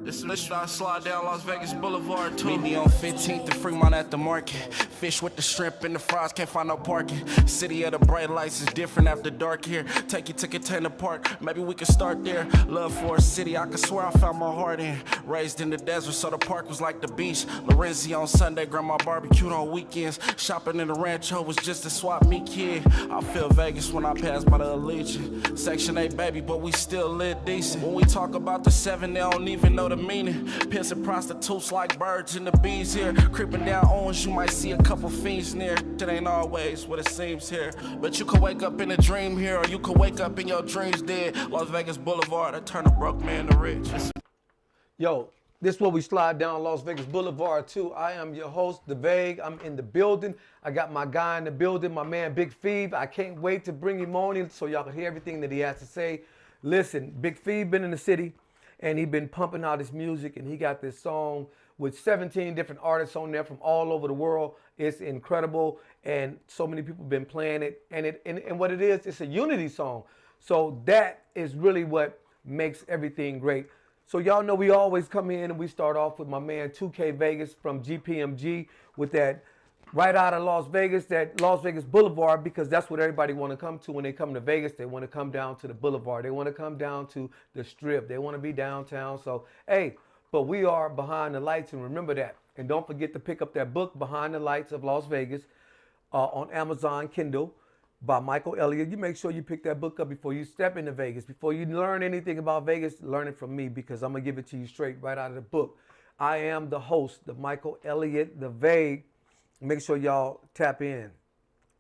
This I slide down Las Vegas Boulevard too. Meet me on 15th to Fremont at the market. Fish with the shrimp and the fries, can't find no parking. City of the bright lights is different after dark here. Take you to Container Park, maybe we can start there. Love for a city, I could swear I found my heart in. Raised in the desert, so the park was like the beach. Lorenzi on Sunday, grandma barbecued on weekends. Shopping in the Rancho was just a swap meet kid. I feel Vegas when I pass by the Allegiant. Section 8 baby, but we still live decent. When we talk about the 7, they don't even know the meaning. Pimps and prostitutes like birds and the bees here. Creeping down Owens, you might see a couple fiends near. It ain't always what it seems here. But you could wake up in a dream here, or you could wake up in your dreams dead. Las Vegas Boulevard, I turn a broke man to rich. Yo, this is where we slide down Las Vegas Boulevard too. I am your host, The Vague. I'm in the building. I got my guy in the building, my man BiggFeva. I can't wait to bring him on so y'all can hear everything that he has to say. Listen, BiggFeva been in the city and he been pumping out his music, and he got this song with 17 different artists on there from all over the world. It's incredible, and so many people been playing it. And what it is, it's a unity song. So that is really what makes everything great. So y'all know we always come in and we start off with my man 2K Vegas from GPMG with that right out of Las Vegas, that Las Vegas Boulevard, because that's what everybody want to come to when they come to Vegas. They want to come down to the Boulevard. They want to come down to the Strip. They want to be downtown. So, hey, but we are behind the lights, and remember that. And don't forget to pick up that book, Behind the Lights of Las Vegas, on Amazon Kindle by Michael Elliott. You make sure you pick that book up before you step into Vegas. Before you learn anything about Vegas, learn it from me, because I'm going to give it to you straight right out of the book. I am the host, the Michael Elliott, The Vague. Make sure y'all tap in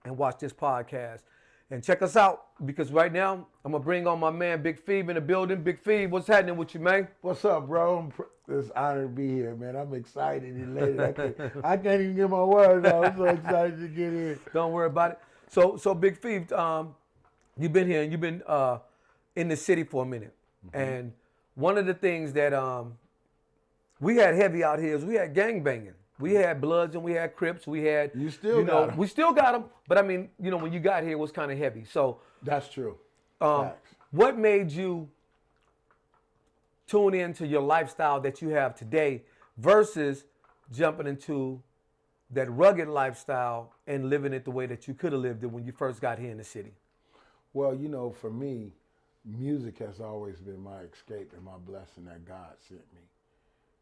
and watch this podcast. And check us out, because right now, I'm going to bring on my man BiggFeva in the building. BiggFeva, what's happening with you, man? What's up, bro? It's an honor to be here, man. I'm excited and elated. I can't even get my words out. I'm so excited to get here. Don't worry about it. So BiggFeva, you've been here and you've been in the city for a minute. Mm-hmm. And one of the things that we had heavy out here is we had gangbanging. We had Bloods and we had Crips. We had, you got them. We still got them. But I mean, when you got here, it was kind of heavy. So that's true. What made you tune into your lifestyle that you have today versus jumping into that rugged lifestyle and living it the way that you could have lived it when you first got here in the city? Well, for me, music has always been my escape and my blessing that God sent me.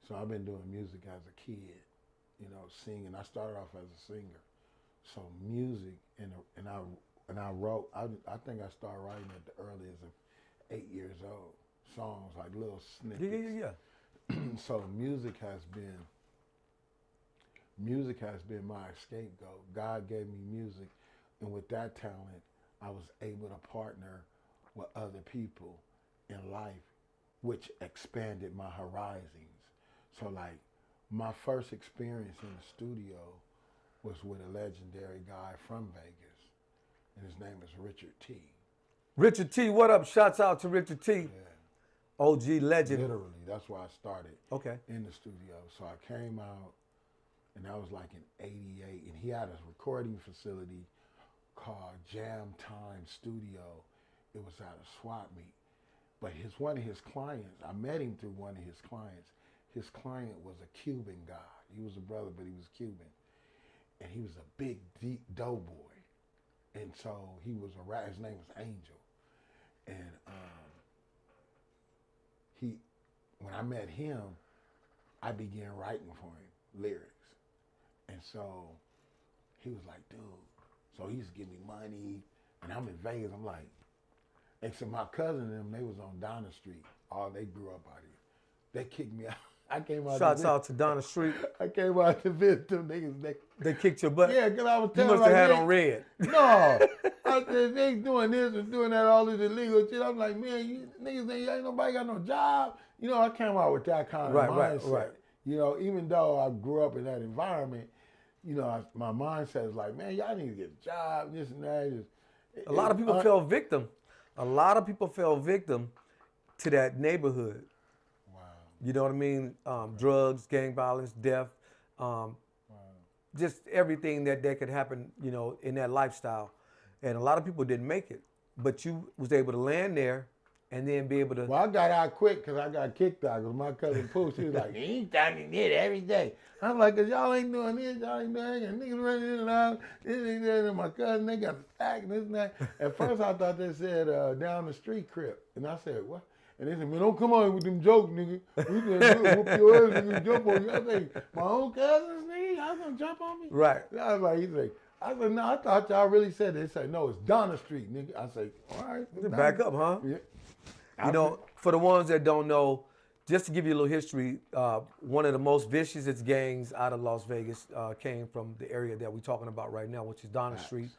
So I've been doing music as a kid. Singing. I started off as a singer, so music and I wrote. I think I started writing at the earliest of 8 years old. Songs like little snippets. Yeah. So music has been my scapegoat. God gave me music, and with that talent, I was able to partner with other people in life, which expanded my horizons. So like, my first experience in the studio was with a legendary guy from Vegas, and his name is Richard T. Richard T, what up? Shouts out to Richard T. Yeah. OG legend. Literally, that's where I started. Okay. In the studio. So I came out, and that was like in '88, and he had a recording facility called Jam Time Studio. It was at a swap meet. But one of his clients, I met him through one of his clients. His client was a Cuban guy. He was a brother, but he was Cuban. And he was a big, deep doughboy. And so he was his name was Angel. And when I met him, I began writing for him lyrics. And so he was like, dude, so he used to give me money. And I'm in Vegas, I'm like, and so my cousin and them, they was on Donna Street. They grew up out here. They kicked me out. I came out. Shouts out to Donna Street. I came out to visit them niggas. They kicked your butt? Yeah, because I was You telling must have had on red. No. I said, they doing this and doing that, all this illegal shit. I'm like, man, you niggas ain't nobody got no job. I came out with that kind of mindset. Right. Even though I grew up in that environment, my mindset is like, man, y'all need to get a job, this and that. A lot of people fell victim. A lot of people fell victim to that neighborhood. You know what I mean? Drugs, gang violence, death, just everything that could happen, in that lifestyle. And a lot of people didn't make it. But you was able to land there and then be able to. Well, I got out quick because I got kicked out because my cousin Pooh, she was like, he ain't talking it every day. I'm like, because y'all ain't doing this, y'all ain't doing that, and niggas running in and out, this and that, and my cousin, they got the stack and this and that. At first, I thought they said down the street crip. And I said, what? And they said, man, don't come on here with them jokes, nigga. We gonna whoop your ass and jump on you. I said, my own cousins, nigga, y'all gonna jump on me? Right. And I was like, he's like, I said, no, I thought y'all really said it. They said, no, it's Donna Street, nigga. I said, all right. Back up, huh? Yeah. You know, for the ones that don't know, just to give you a little history, one of the most vicious gangs out of Las Vegas came from the area that we're talking about right now, which is Donna Street.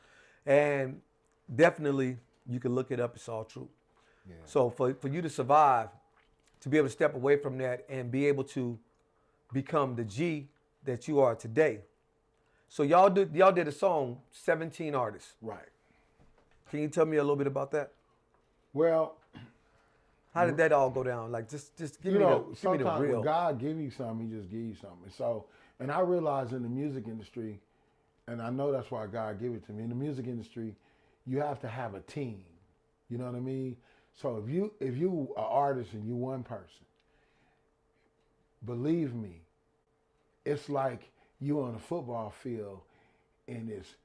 And definitely, you can look it up, it's all true. Yeah. So for you to survive, to be able to step away from that and be able to become the G that you are today. So y'all did a song, 17 artists. Right. Can you tell me a little bit about that? Well, how did that all go down? Like, just give me the real. Sometimes when God give you something, He just give you something. So, and I realize in the music industry, and I know that's why God gave it to me. In the music industry, you have to have a team. You know what I mean? So if you are an artist and you one person, believe me, it's like you on a football field and it's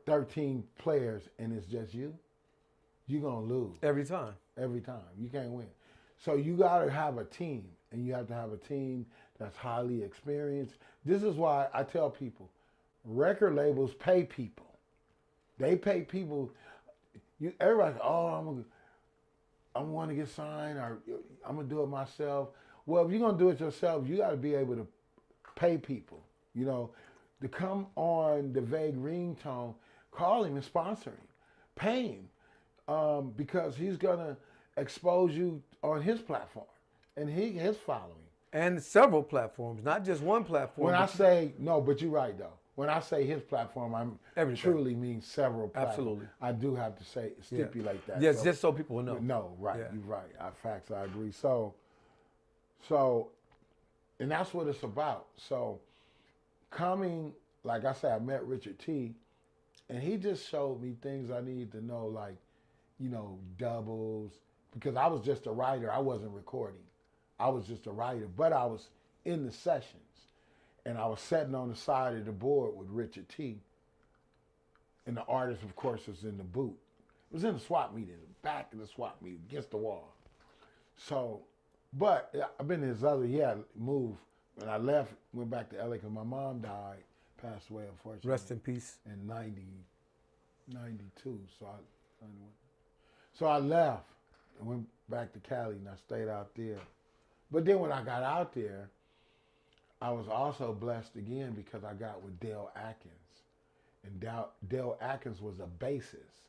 13 players and it's just you. You're going to lose. Every time. Every time. You can't win. So you got to have a team, and you have to have a team that's highly experienced. This is why I tell people, record labels pay people. They pay people. Everybody's, oh, I want to get signed, or I'm going to do it myself. Well, if you're going to do it yourself, you got to be able to pay people, you know, to come on the Vague ringtone, call him and sponsor him, pay him. Because he's gonna expose you on his platform and his following. And several platforms, not just one platform. When I say no, but you're right though. When I say his platform, I truly mean several platforms. Absolutely. I do have to stipulate that. Yes, just so people know. No, right, Yeah. you're right. Facts, I agree. So, and that's what it's about. So, coming, like I said, I met Richard T, and he just showed me things I need to know, like, you know, doubles, because I was just a writer. I wasn't recording. I was just a writer, but I was in the sessions, and I was sitting on the side of the board with Richard T, and the artist, of course, was in the booth. It was in the swap meet, in the back of the swap meet, against the wall. So, but I've been in his other, he had moved. When I left, went back to LA because my mom died, passed away, unfortunately. Rest in peace. In 92, so I left and went back to Cali, and I stayed out there. But then when I got out there, I was also blessed again because I got with Dale Atkins. And Dale Atkins was a bassist,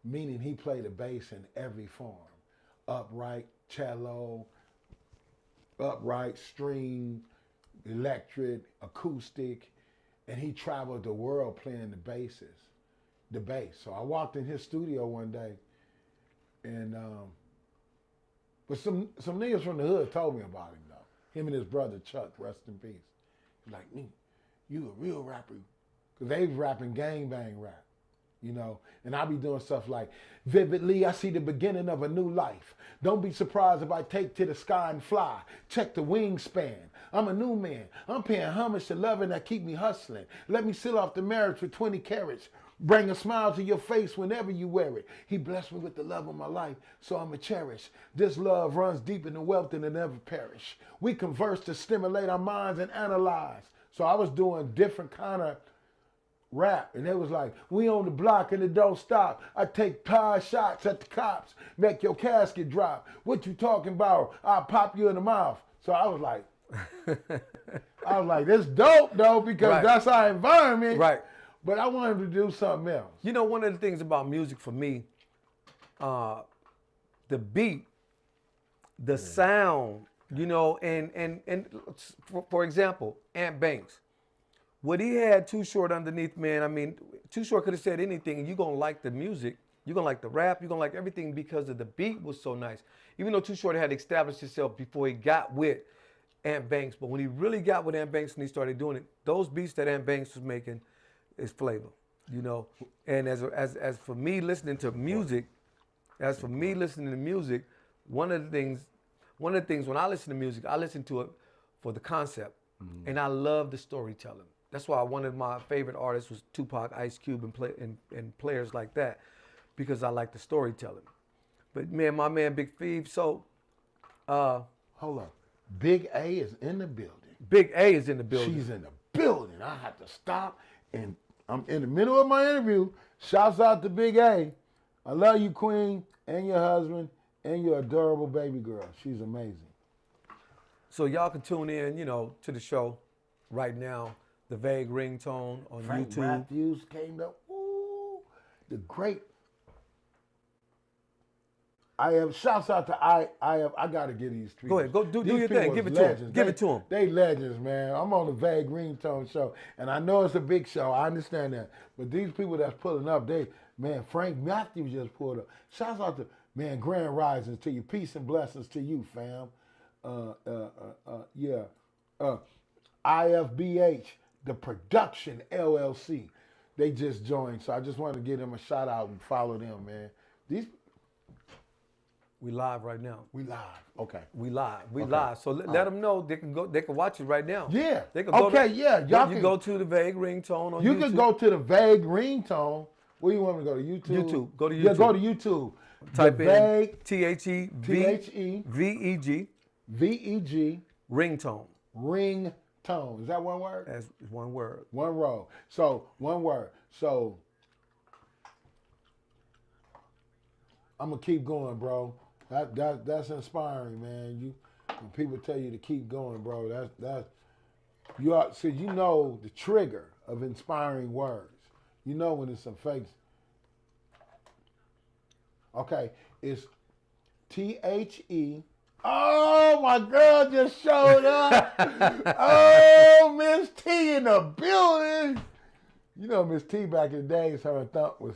meaning he played a bass in every form. Upright, cello, upright, string, electric, acoustic, and he traveled the world playing the bass. So I walked in his studio one day, and but some niggas from the hood told me about him though. Him and his brother Chuck, rest in peace. He's like, you a real rapper, cause they rapping gangbang rap, you know. And I be doing stuff like, vividly I see the beginning of a new life. Don't be surprised if I take to the sky and fly. Check the wingspan. I'm a new man. I'm paying homage to loving that keep me hustling. Let me seal off the marriage with 20 carats. Bring a smile to your face whenever you wear it. He blessed me with the love of my life, so I'ma cherish. This love runs deep in the wealth and it never perish. We converse to stimulate our minds and analyze. So I was doing different kind of rap, and it was like, we on the block and it don't stop. I take pie shots at the cops, make your casket drop. What you talking about? I'll pop you in the mouth. So I was like, this dope though, because that's our environment. Right. But I wanted to do something else. You know, one of the things about music for me, the beat, the sound, you know, and for example, Ant Banks. What he had Too Short underneath, man, I mean, Too Short could have said anything, and you're going to like the music, you're going to like the rap, you're going to like everything because of the beat was so nice. Even though Too Short had established himself before he got with Ant Banks, but when he really got with Ant Banks and he started doing it, those beats that Ant Banks was making is flavor, you know. And as for me listening to music, As for me listening to music, one of the things when I listen to music, I listen to it for the concept, and I love the storytelling. That's why one of my favorite artists was Tupac, Ice Cube, and players like that, because I like the storytelling. But man, my man Big Fev, so Hold on. Big A is in the building. Big A is in the building. She's in the building. I had to stop, and I'm in the middle of my interview. Shouts out to Big A. I love you, Queen, and your husband, and your adorable baby girl. She's amazing. So y'all can tune in, to the show right now. The Vague Ringtone on Frank YouTube. Matthews came up. Ooh, the great. Shouts out to I gotta get these three. Go ahead, go do These your people thing. is Give it to legends. him. Give it to him. They legends, man. I'm on the Vague Ringtone show, and I know it's a big show. I understand that, but these people that's pulling up, Frank Matthews just pulled up. Shouts out to Grand Risings to you, peace and blessings to you, fam. IFBH, the Production LLC, they just joined, so I just wanted to give them a shout out and follow them, man. We live right now. We live. Okay. We live. We Okay. live. So let them know they can go. They can watch it right now. Yeah. They can Okay, go yeah. Y'all you can go to the Vague Ringtone on You YouTube. can go to the Vague Ringtone. Where you want me to go to YouTube? YouTube. Go to Yeah, YouTube. go to YouTube. Type the in Vague THEVEG VEG Ringtone. Ringtone. Is that one word? That's one word. One row. So one word. So I'm gonna keep going, bro. That's inspiring, man. When people tell you to keep going, bro, that's you are. So you know the trigger of inspiring words. You know when it's some fakes. Okay, it's THE. Oh, my girl just showed up. Oh, Miss T in the building. You know Miss T back in the days, her and Thump was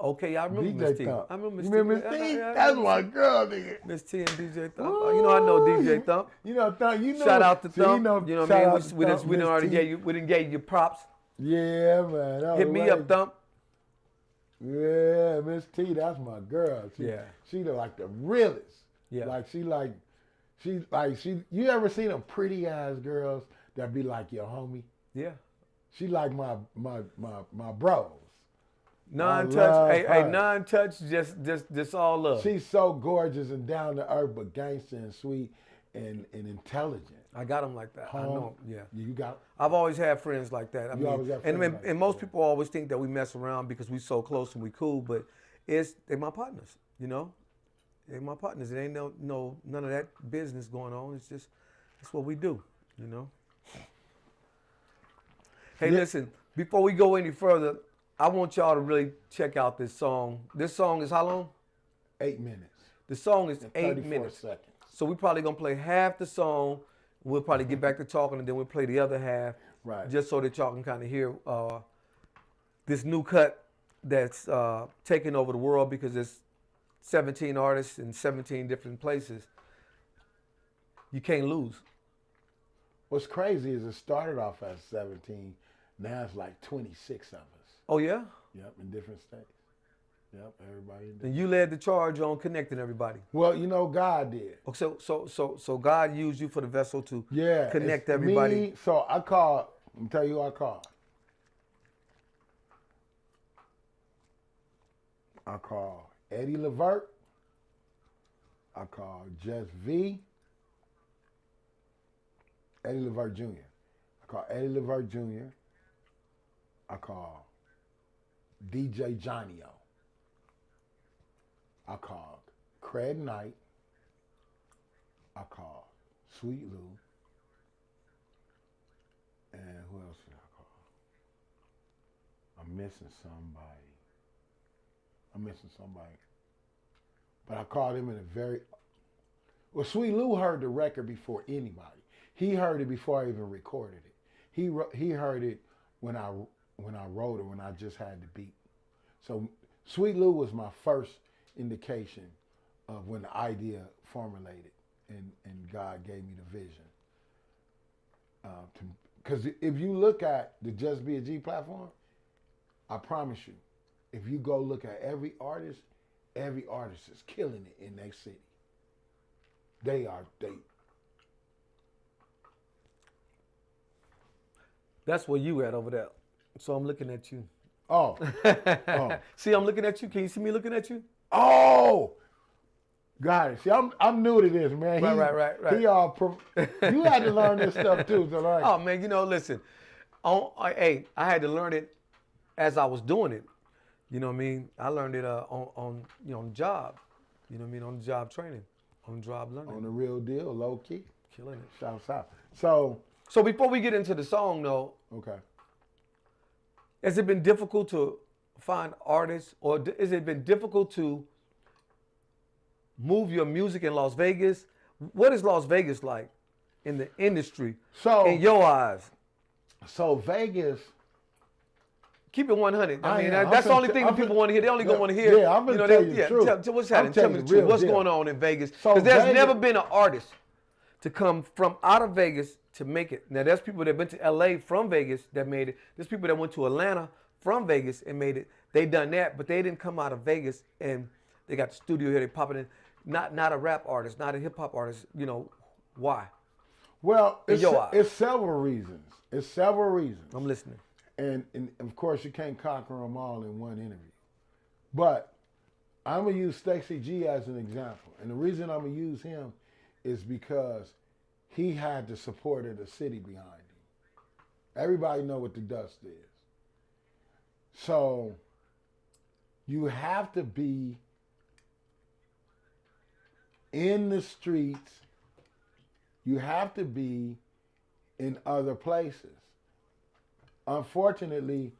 Okay, I remember DJ Miss T. Thump. I remember Miss You T. remember Miss T? Yeah, That's my girl, nigga. Miss T and DJ Thump. You know I know DJ Thump. You know Thump. You know. Shout out to see, Thump. You know what I shout mean? out to We Thump, done Miss already T. we done gave you props. Yeah, man. That Hit was me right. up, Thump. Yeah, Miss T, that's my girl. She like the realest. Yeah. Like she you ever seen them pretty ass girls that be like your homie? Yeah. She like my bros. Non-touch, hey, her. non-touch, just all love. She's so gorgeous and down to earth, but gangster and sweet and intelligent. I got them like that. I know, yeah. You got. I've always had friends like that. I mean, always got and, friends like and most people always think that we mess around because we so close and we cool, but they're my partners, They're my partners. It ain't none of that business going on. It's what we do, Hey, listen, before we go any further, I want y'all to really check out this song. This song is how long? 8 minutes. The song is And 8 34 minutes. seconds. So we probably gonna play half the song. We'll probably get back to talking, and then we'll play the other half, Right. just so that y'all can kind of hear this new cut that's taking over the world because it's 17 artists in 17 different places. You can't lose. What's crazy is it started off as 17. Now it's like 26 of us. Oh yeah? Yep, in different states. Yep, everybody. And you led the charge on connecting everybody. Well, God did. Oh, so God used you for the vessel to connect it's everybody. Me, so I called. Let me tell you who I called. I called Eddie Levert. I called Just V. Eddie Levert Jr. I called Eddie Levert Jr. I called DJ Johnny O. I called Craig Knight. I called Sweet Lou. And who else did I call? I'm missing somebody. But I called him in a very... Well, Sweet Lou heard the record before anybody. He heard it before I even recorded it. He heard it when I wrote it, when I just had the beat. So Sweet Lou was my first indication of when the idea formulated and God gave me the vision. Because if you look at the Just Be a G platform, I promise you, if you go look at every artist, every artist is killing it in their city. They. That's where you at over there. So I'm looking at you. Oh, oh, See, I'm looking at you. Can you see me looking at you? oh. Got it. See, I'm new to this, man. Right. You had to learn this stuff too, so like. Oh man, listen. I had to learn it as I was doing it. You know what I mean? I learned it on the job. You know what I mean? On the job training, on the job learning. On the real deal, low key. Killing it. Shout out. So before we get into the song though, okay. has it been difficult to find artists, or has it been difficult to move your music in Las Vegas? What is Las Vegas like in the industry, in your eyes? So Vegas. Keep it 100. That's the only thing that people want to hear. They only going to want to hear. Yeah, I'm going to tell you the truth. What's happening? Tell me the truth. What's going on in Vegas? So Because there's Vegas, never been an artist to come from out of Vegas to make it. Now, there's people that have been to L.A. from Vegas that made it. There's people that went to Atlanta from Vegas and made it. They done that, but they didn't come out of Vegas and they got the studio here. They popping in. Not a rap artist, not a hip hop artist. Why? Well, In your eyes. it's several reasons. I'm listening. And of course, you can't conquer them all in one interview. But I'm going to use Stacey G as an example. And the reason I'm going to use him is because he had the support of the city behind him. Everybody know what the dust is. So you have to be in the streets. You have to be in other places. Unfortunately,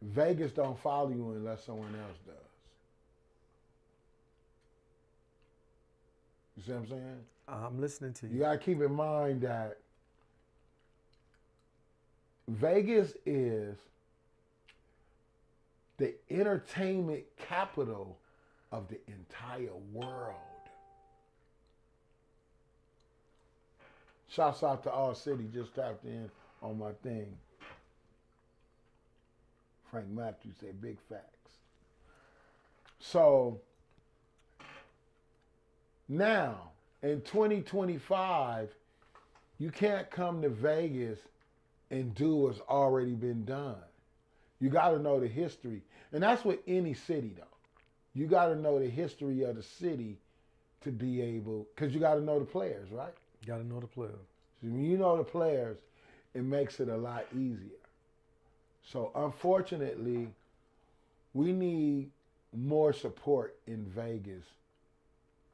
Vegas don't follow you unless someone else does. You see what I'm saying? I'm listening to you. You got to keep in mind that Vegas is the entertainment capital of the entire world. Shouts out to All City, just tapped in on my thing. Frank Matthews said big facts. So now in 2025, you can't come to Vegas and do what's already been done. You got to know the history. And that's with any city though. You got to know the history of the city to be able, because you got to know the players, right? You got to know the players. So when you know the players, it makes it a lot easier. So unfortunately, we need more support in Vegas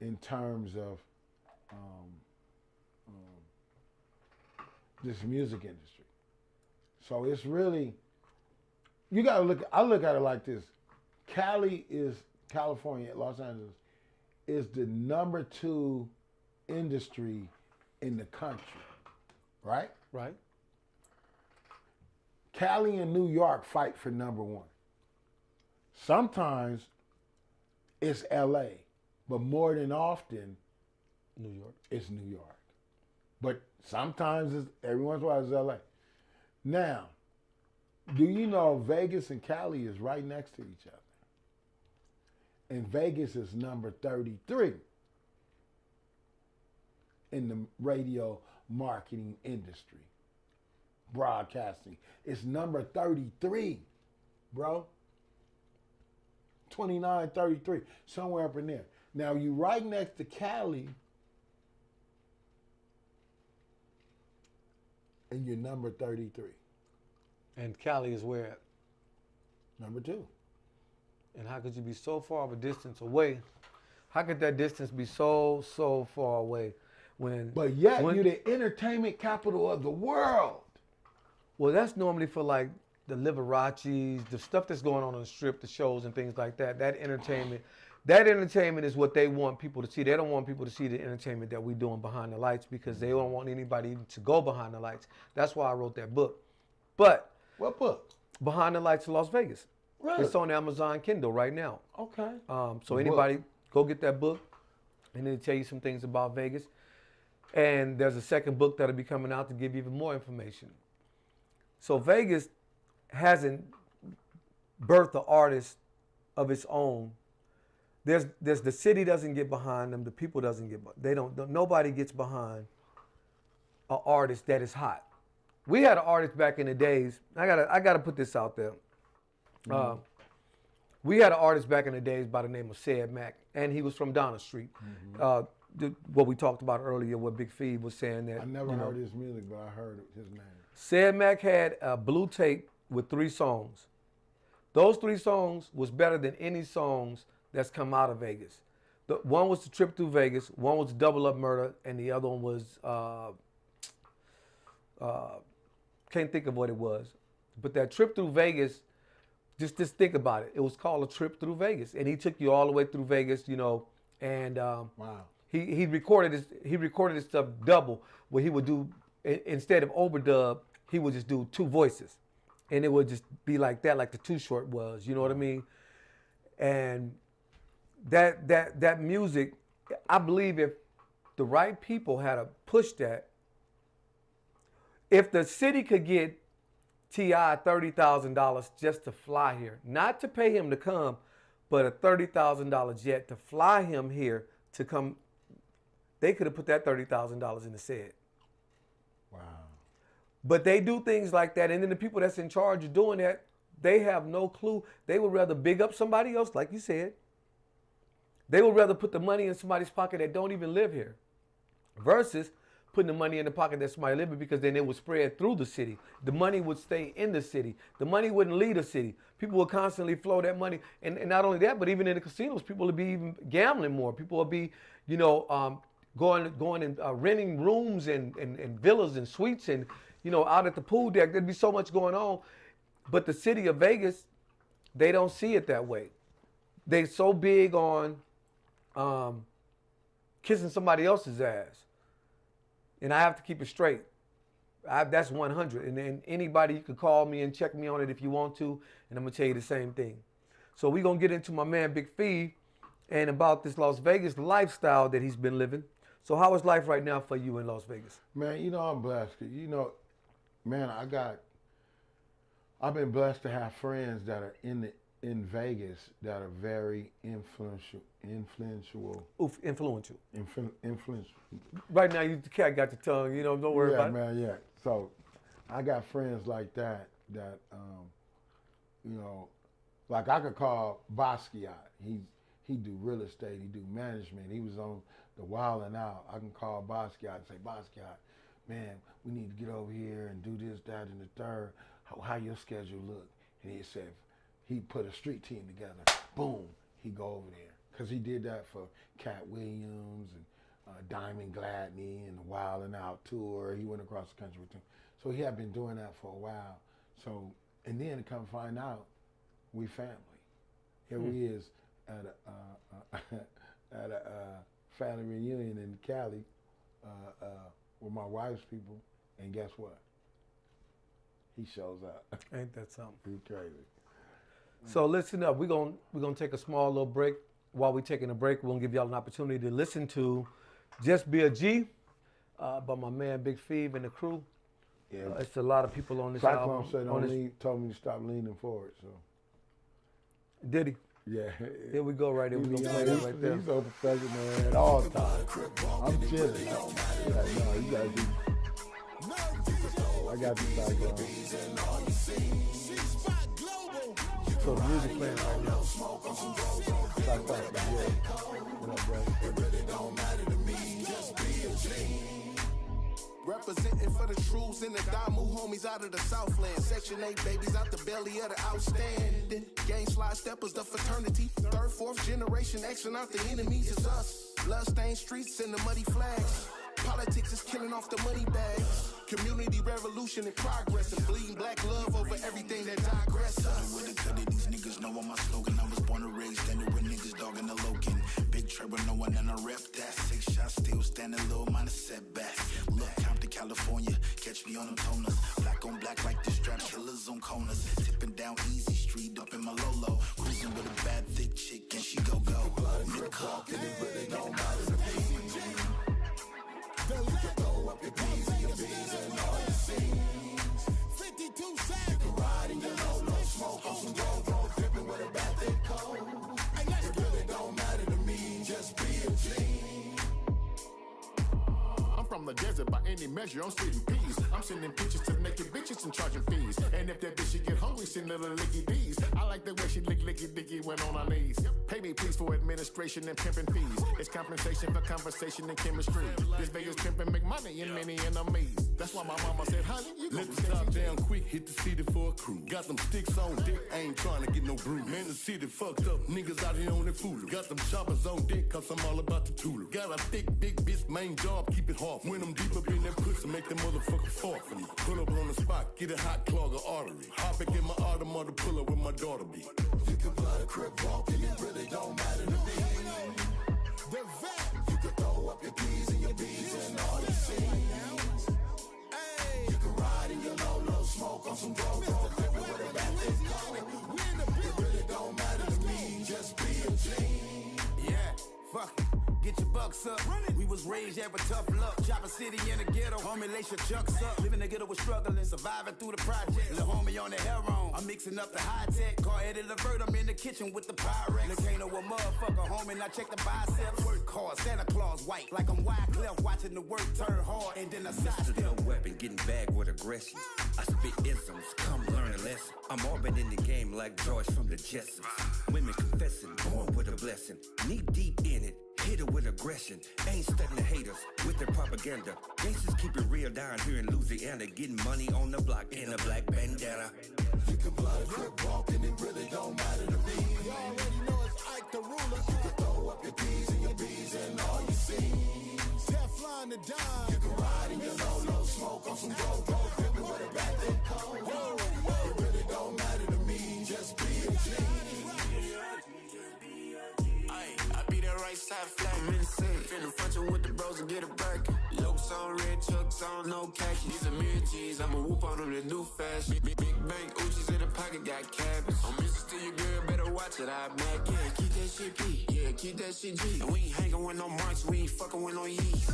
in terms of this music industry. So it's really, you got to look, I look at it like this. California, Los Angeles, is the number 2 industry in the country, right? Right. Cali and New York fight for number 1. Sometimes it's LA, but more than often, New York. It's New York. But sometimes it's, every once in a while it's LA. Now, do you know Vegas and Cali is right next to each other? And Vegas is number 33 in the radio marketing industry, broadcasting. It's number 33, bro. 29, 33, somewhere up in there. Now, you right next to Cali, and you're number 33. And Cali is where at? Number 2. And how could you be so far of a distance away? How could that distance be so far away But yet you're the entertainment capital of the world. Well, that's normally for like the Liberace's, the stuff that's going on the strip, the shows and things like that. That entertainment is what they want people to see. They don't want people to see the entertainment that we're doing behind the lights because they don't want anybody even to go behind the lights. That's why I wrote that book. But what book? Behind the Lights of Las Vegas. Really? It's on Amazon Kindle right now. Okay. So anybody go get that book, and it'll tell you some things about Vegas. And there's a second book that'll be coming out to give you even more information. So Vegas hasn't birthed an artist of its own there's the city doesn't get behind them, the people doesn't get, nobody gets behind an artist that is hot. We had an artist back in the days. I gotta put this out there. We had an artist back in the days by the name of Said Mack, and he was from Donna Street. What we talked about earlier, what BiggFeva was saying that I never heard his music, but I heard his name. Said Mack had a blue tape with 3 songs. Those 3 songs was better than any songs that's come out of Vegas. One was The Trip Through Vegas, one was Double Up Murder, and the other one was, can't think of what it was. But that Trip Through Vegas, just think about it. It was called A Trip Through Vegas. And he took you all the way through Vegas, and Wow. he recorded his stuff double, where he would do, instead of overdub, he would just do 2 voices. And it would just be like that, like the Too Short was, you know what I mean? And that music, I believe if the right people had to push that, if the city could get T.I. $30,000 just to fly here, not to pay him to come, but a $30,000 jet to fly him here to come, they could have put that $30,000 in the set. Wow. But they do things like that, and then the people that's in charge of doing that, they have no clue. They would rather big up somebody else, like you said. They would rather put the money in somebody's pocket that don't even live here, versus putting the money in the pocket that somebody live in, because then it would spread through the city. The money would stay in the city. The money wouldn't leave the city. People would constantly flow that money. And not only that, but even in the casinos, people would be even gambling more. People would be, going and renting rooms and villas and suites and, out at the pool deck. There'd be so much going on. But the city of Vegas, they don't see it that way. They're so big on kissing somebody else's ass. And I have to keep it straight. That's 100. And then anybody, you can call me and check me on it if you want to, and I'm going to tell you the same thing. So we're going to get into my man BiggFeva and about this Las Vegas lifestyle that he's been living. So how is life right now for you in Las Vegas? Man, I'm blessed. Man, I've been blessed to have friends that are in Vegas that are very influential. Influential. Influential. Right now, you cat got the tongue. Don't worry about it. Yeah, man, yeah. So I got friends like that, like I could call Basquiat. He do real estate. He do management. He was on the Wild and Out. I can call Basquiat and say, Basquiat, man, we need to get over here and do this, that, and the third. How your schedule look? And he said, he put a street team together. Boom, he go over there. Because he did that for Cat Williams and Diamond Gladney and the Wild and Out tour. He went across the country with them. So he had been doing that for a while. So, and then to come find out, we family. Here we is at a family reunion in Cali with my wife's people, and guess what? He shows up. Ain't that something? He's crazy. So listen up. We're gonna take a small little break. While we're taking a break, we're gonna give y'all an opportunity to listen to "Just Be a G" by my man BiggFeva and the crew. Yeah, it's a lot of people on this album. Cyclone said told me to stop leaning forward. So did he? Yeah. Here we go. Right here. We're gonna play that right there. He's so professional at all times. I'm chilling. No, you gotta be. I got the Cyclone. So the music playing right now. Representing for the troops and the Damu homies out of the Southland. Section 8 babies out the belly of the outstanding. Gang slide steppers, the fraternity. 3rd, 4th generation action out the enemies is us. Bloodstained streets and the muddy flags. Politics is killing off the money bags. Community revolution in progress and bleeding black love over everything that digresses. With the cut of these niggas know on my slogan. I was born and raised standing with niggas dogging the Logan. Big treble, no one in a rep that. 6 shots still standing low, minus setbacks. Look, Compton, California, catch me on them toners. Black on black like the strap killers on corners. Tipping down Easy Street up in my Lolo. Cruising with a bad thick chick and she go. Nigga talk and it really don't matter to me. Then you can throw up your P's and your B's and all your C's. 52 seconds. You can ride in your low, smoke on some road, dipping with a bad thick cold. It really don't matter from the desert by any measure. I'm spitting peas. I'm sending pictures to naked bitches and charging fees. And if that bitch she get hungry, send her the licky D's. I like the way she licky dicky went on her knees. Pay me please for administration and pimping fees. It's compensation for conversation and chemistry. This Vegas pimping make money and many enemies. That's why my mama said, honey, you gon' Let's stop down quick, hit the city for a crew. Got them sticks on deck, I ain't trying to get no bruise. Man, the city fucked up, niggas out here on the fool. Got them choppers on deck, cause I'm all about the tool. Got a thick, big bitch, main job, keep it hard. When I'm deep up in that pussy, make them motherfucker fart for me. Pull up on the spot, get a hot clog of artery. Hop back in my automata, pull up where my daughter be. You can blood a crib walking, it really don't matter to me. The vet. You can throw up your P's and your B's and all your C's. Hey. You can ride in your low, smoke on some go-go, living with a bad thing. It really don't matter to me, just be a G. Yeah, fuck it. Get your bucks up. We was raised there with tough luck. Chopper City in the ghetto. Homie, lace your chucks up. Living the ghetto was struggling. Surviving through the project. Little homie on the heroin. I'm mixing up the high tech. Car headed Levert. I'm in the kitchen with the Pyrex. Look, ain't no a motherfucker, homie. Now check the biceps. Work hard. Santa Claus white. Like I'm Wyclef watching the work turn hard. And then I sidestep. No weapon, getting bagged with aggression. I spit isms, come learn a lesson. I'm all been in the game like George from the Jetsons. Women confessing, born with a blessing. Knee deep in it. Hit it with aggression, ain't studying the haters with their propaganda. Gangsters keep it real down here in Louisiana, getting money on the block in a black bandana. You can blood a crib walking, it really don't matter to me. You already know it's Ike the ruler. You can throw up your P's and your B's and all you see. Teflon the dime. You can ride in your low, smoke on some go-go, pimpin' with a bad thing cold. It really don't matter to me, just be a G. I be that right side flag. I'm in the city. Finna front you with the bros and get a break. Lokes on, red chucks on, no khaki. These are mirror G's. I'ma whoop on them, they do fast. Big bank, Uchi's in the pocket, got cabbage. I'm Mr. to your girl, better watch it. I back. Yeah, keep that shit P. Yeah, keep that shit G. And we ain't hanging with no marks, we ain't fucking with no yeast.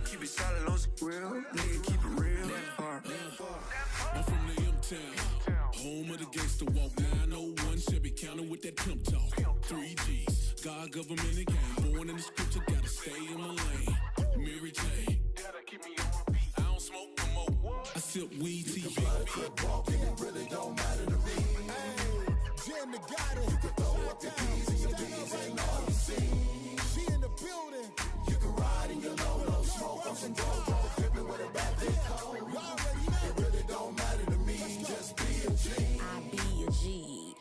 Keep it solid on real. Nigga, keep it real. I'm from the M-Town, home of the gangster walk. 901 Chevy County with that pimp talk. 3 G's, God, government, and gang. Born in the scripture, gotta stay in my lane. Mary J. I don't smoke no more. I sip weed, You can blood a crib walking, it really don't matter to me. Hey, Jen the got it. You can throw up your P's and your B's and all you see. She in the building. You can ride in your low, smoke on some go-go, pimpin' with a bad thing cold. You already know. It really don't matter to me, just be a G. I be a G.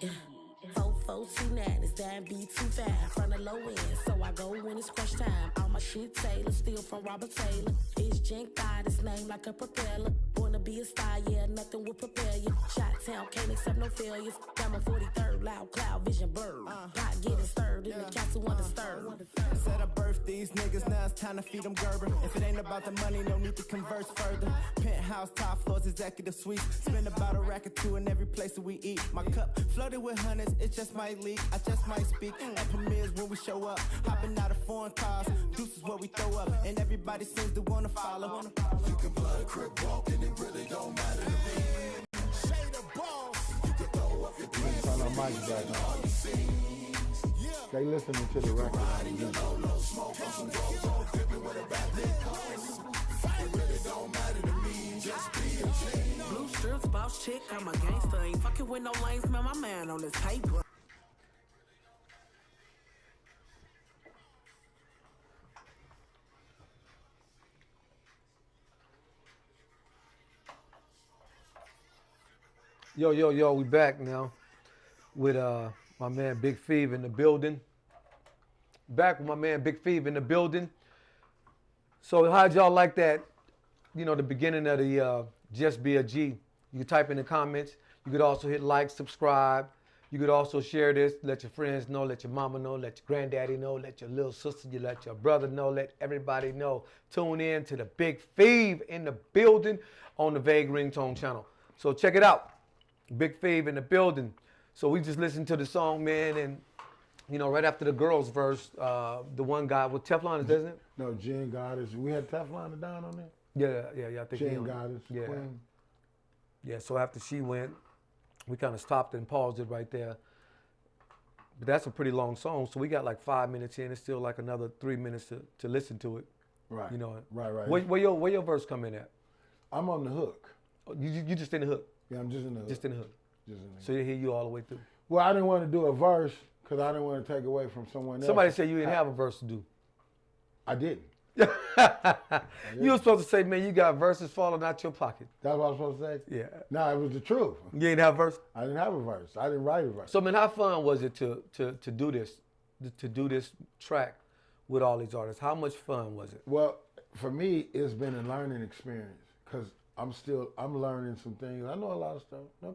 4429 is that be too fast from the low end, so I go when it's crush time. All my shit Taylor, steal from Robert Taylor. It's Jink God, it's named like a propeller. Born to be a star, yeah, nothing will prepare you. Shot town, can't accept no failures. Got my 43rd, loud cloud, vision bird. Pot getting stirred in the castle undisturbed. Set up birth these niggas, now it's time to feed them Gerber. If it ain't about the money, no need to converse further. Penthouse, top floors, executive suites. Spend about a rack or two in every place that we eat. My cup flooded with hundreds, it just might leak. I just might speak at premieres when we show up. Hopping out of foreign cars, deuces what we throw up. And everybody seems to wanna follow. You can blood a crib walking, it really don't matter to me. Shade the boss. You can throw up your P's Turn our mics back and on. all you see. They listening to the record. Riding your low, smoke on some go-go, pimpin' with a bad thing cold. It really don't matter to me, just be a G. Blue strips, boss chick, I'm a gangster. Ain't fucking with no lanes, man, my man on this paper. Yo, we back now with my man BiggFeva in the building. Back with my man BiggFeva in the building. So how'd y'all like that, the beginning of the Just Be a G? You could type in the comments. You could also hit like, subscribe. You could also share this, let your friends know, let your mama know, let your granddaddy know, let your little sister, you let your brother know, let everybody know. Tune in to the BiggFeva in the building on the Vague Ringtone channel. So check it out. BiggFeva in the building. So we just listened to the song, man, and right after the girls' verse, the one guy with Teflon, isn't it? No, Jen Goddess. We had Teflon down on there? Yeah, I think Jen Goddess, yeah. Queen. Yeah, so after she went, we kind of stopped and paused it right there. But that's a pretty long song, so we got like 5 minutes in. It's still like another 3 minutes to listen to it. Right. You know. Right. Where your verse come in at? I'm on the hook. Oh, you just in the hook. Yeah, I'm just in the hook. Just in the hook. Just in the So hook. they hear you all the way through. Well, I didn't want to do a verse because I didn't want to take away from someone else. Somebody said you didn't have a verse to do. I didn't. You were supposed to say, man, you got verses falling out your pocket. That's what I was supposed to say? Yeah. No, it was the truth. You didn't have a verse? I didn't have a verse. I didn't write a verse. So, man, how fun was it to do this, to do this track with all these artists? How much fun was it? Well, for me, it's been a learning experience because I'm learning some things. I know a lot of stuff,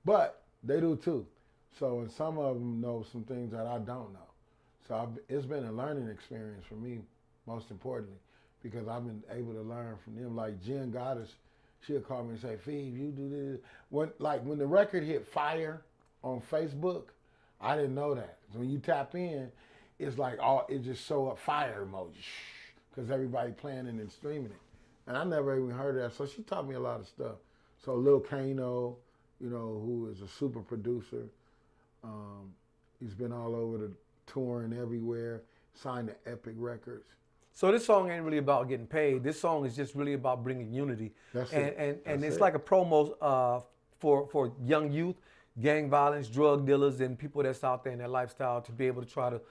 but they do too. So, and some of them know some things that I don't know. So it's been a learning experience for me, most importantly, because I've been able to learn from them. Like Jen Goddess, she'll call me and say, "Phoebe, you do this." When the record hit fire on Facebook, I didn't know that. So when you tap in, it's like it just show up fire emoji because everybody playing it and streaming it. And I never even heard of that. So she taught me a lot of stuff. So Lil Kano, who is a super producer, he's been all over the touring everywhere, signed to Epic Records. So this song ain't really about getting paid. This song is just really about bringing unity. That's and it. And That's it's it. like a promo for young youth, gang violence, drug dealers, and people that's out there in their lifestyle to be able to try to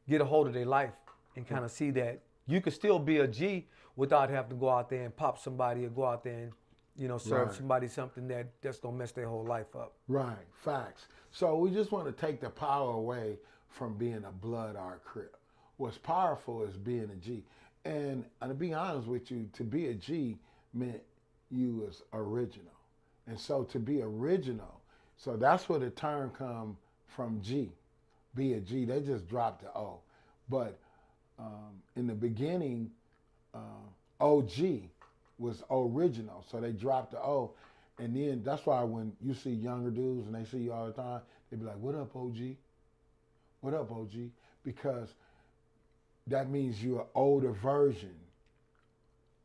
get a hold of their life and kind of see that you could still be a G without having to go out there and pop somebody or go out there and serve Right. somebody something that's gonna mess their whole life up. Right, facts. So we just want to take the power away from being a blood or a crip. What's powerful is being a G. And to be honest with you, to be a G meant you was original. And so to be original, so that's where the term come from G. Be a G, they just dropped the O. But in the beginning, OG was original, so they dropped the O. And then that's why when you see younger dudes and they see you all the time, they be like, "What up, OG? What up, OG?" Because that means you're an older version.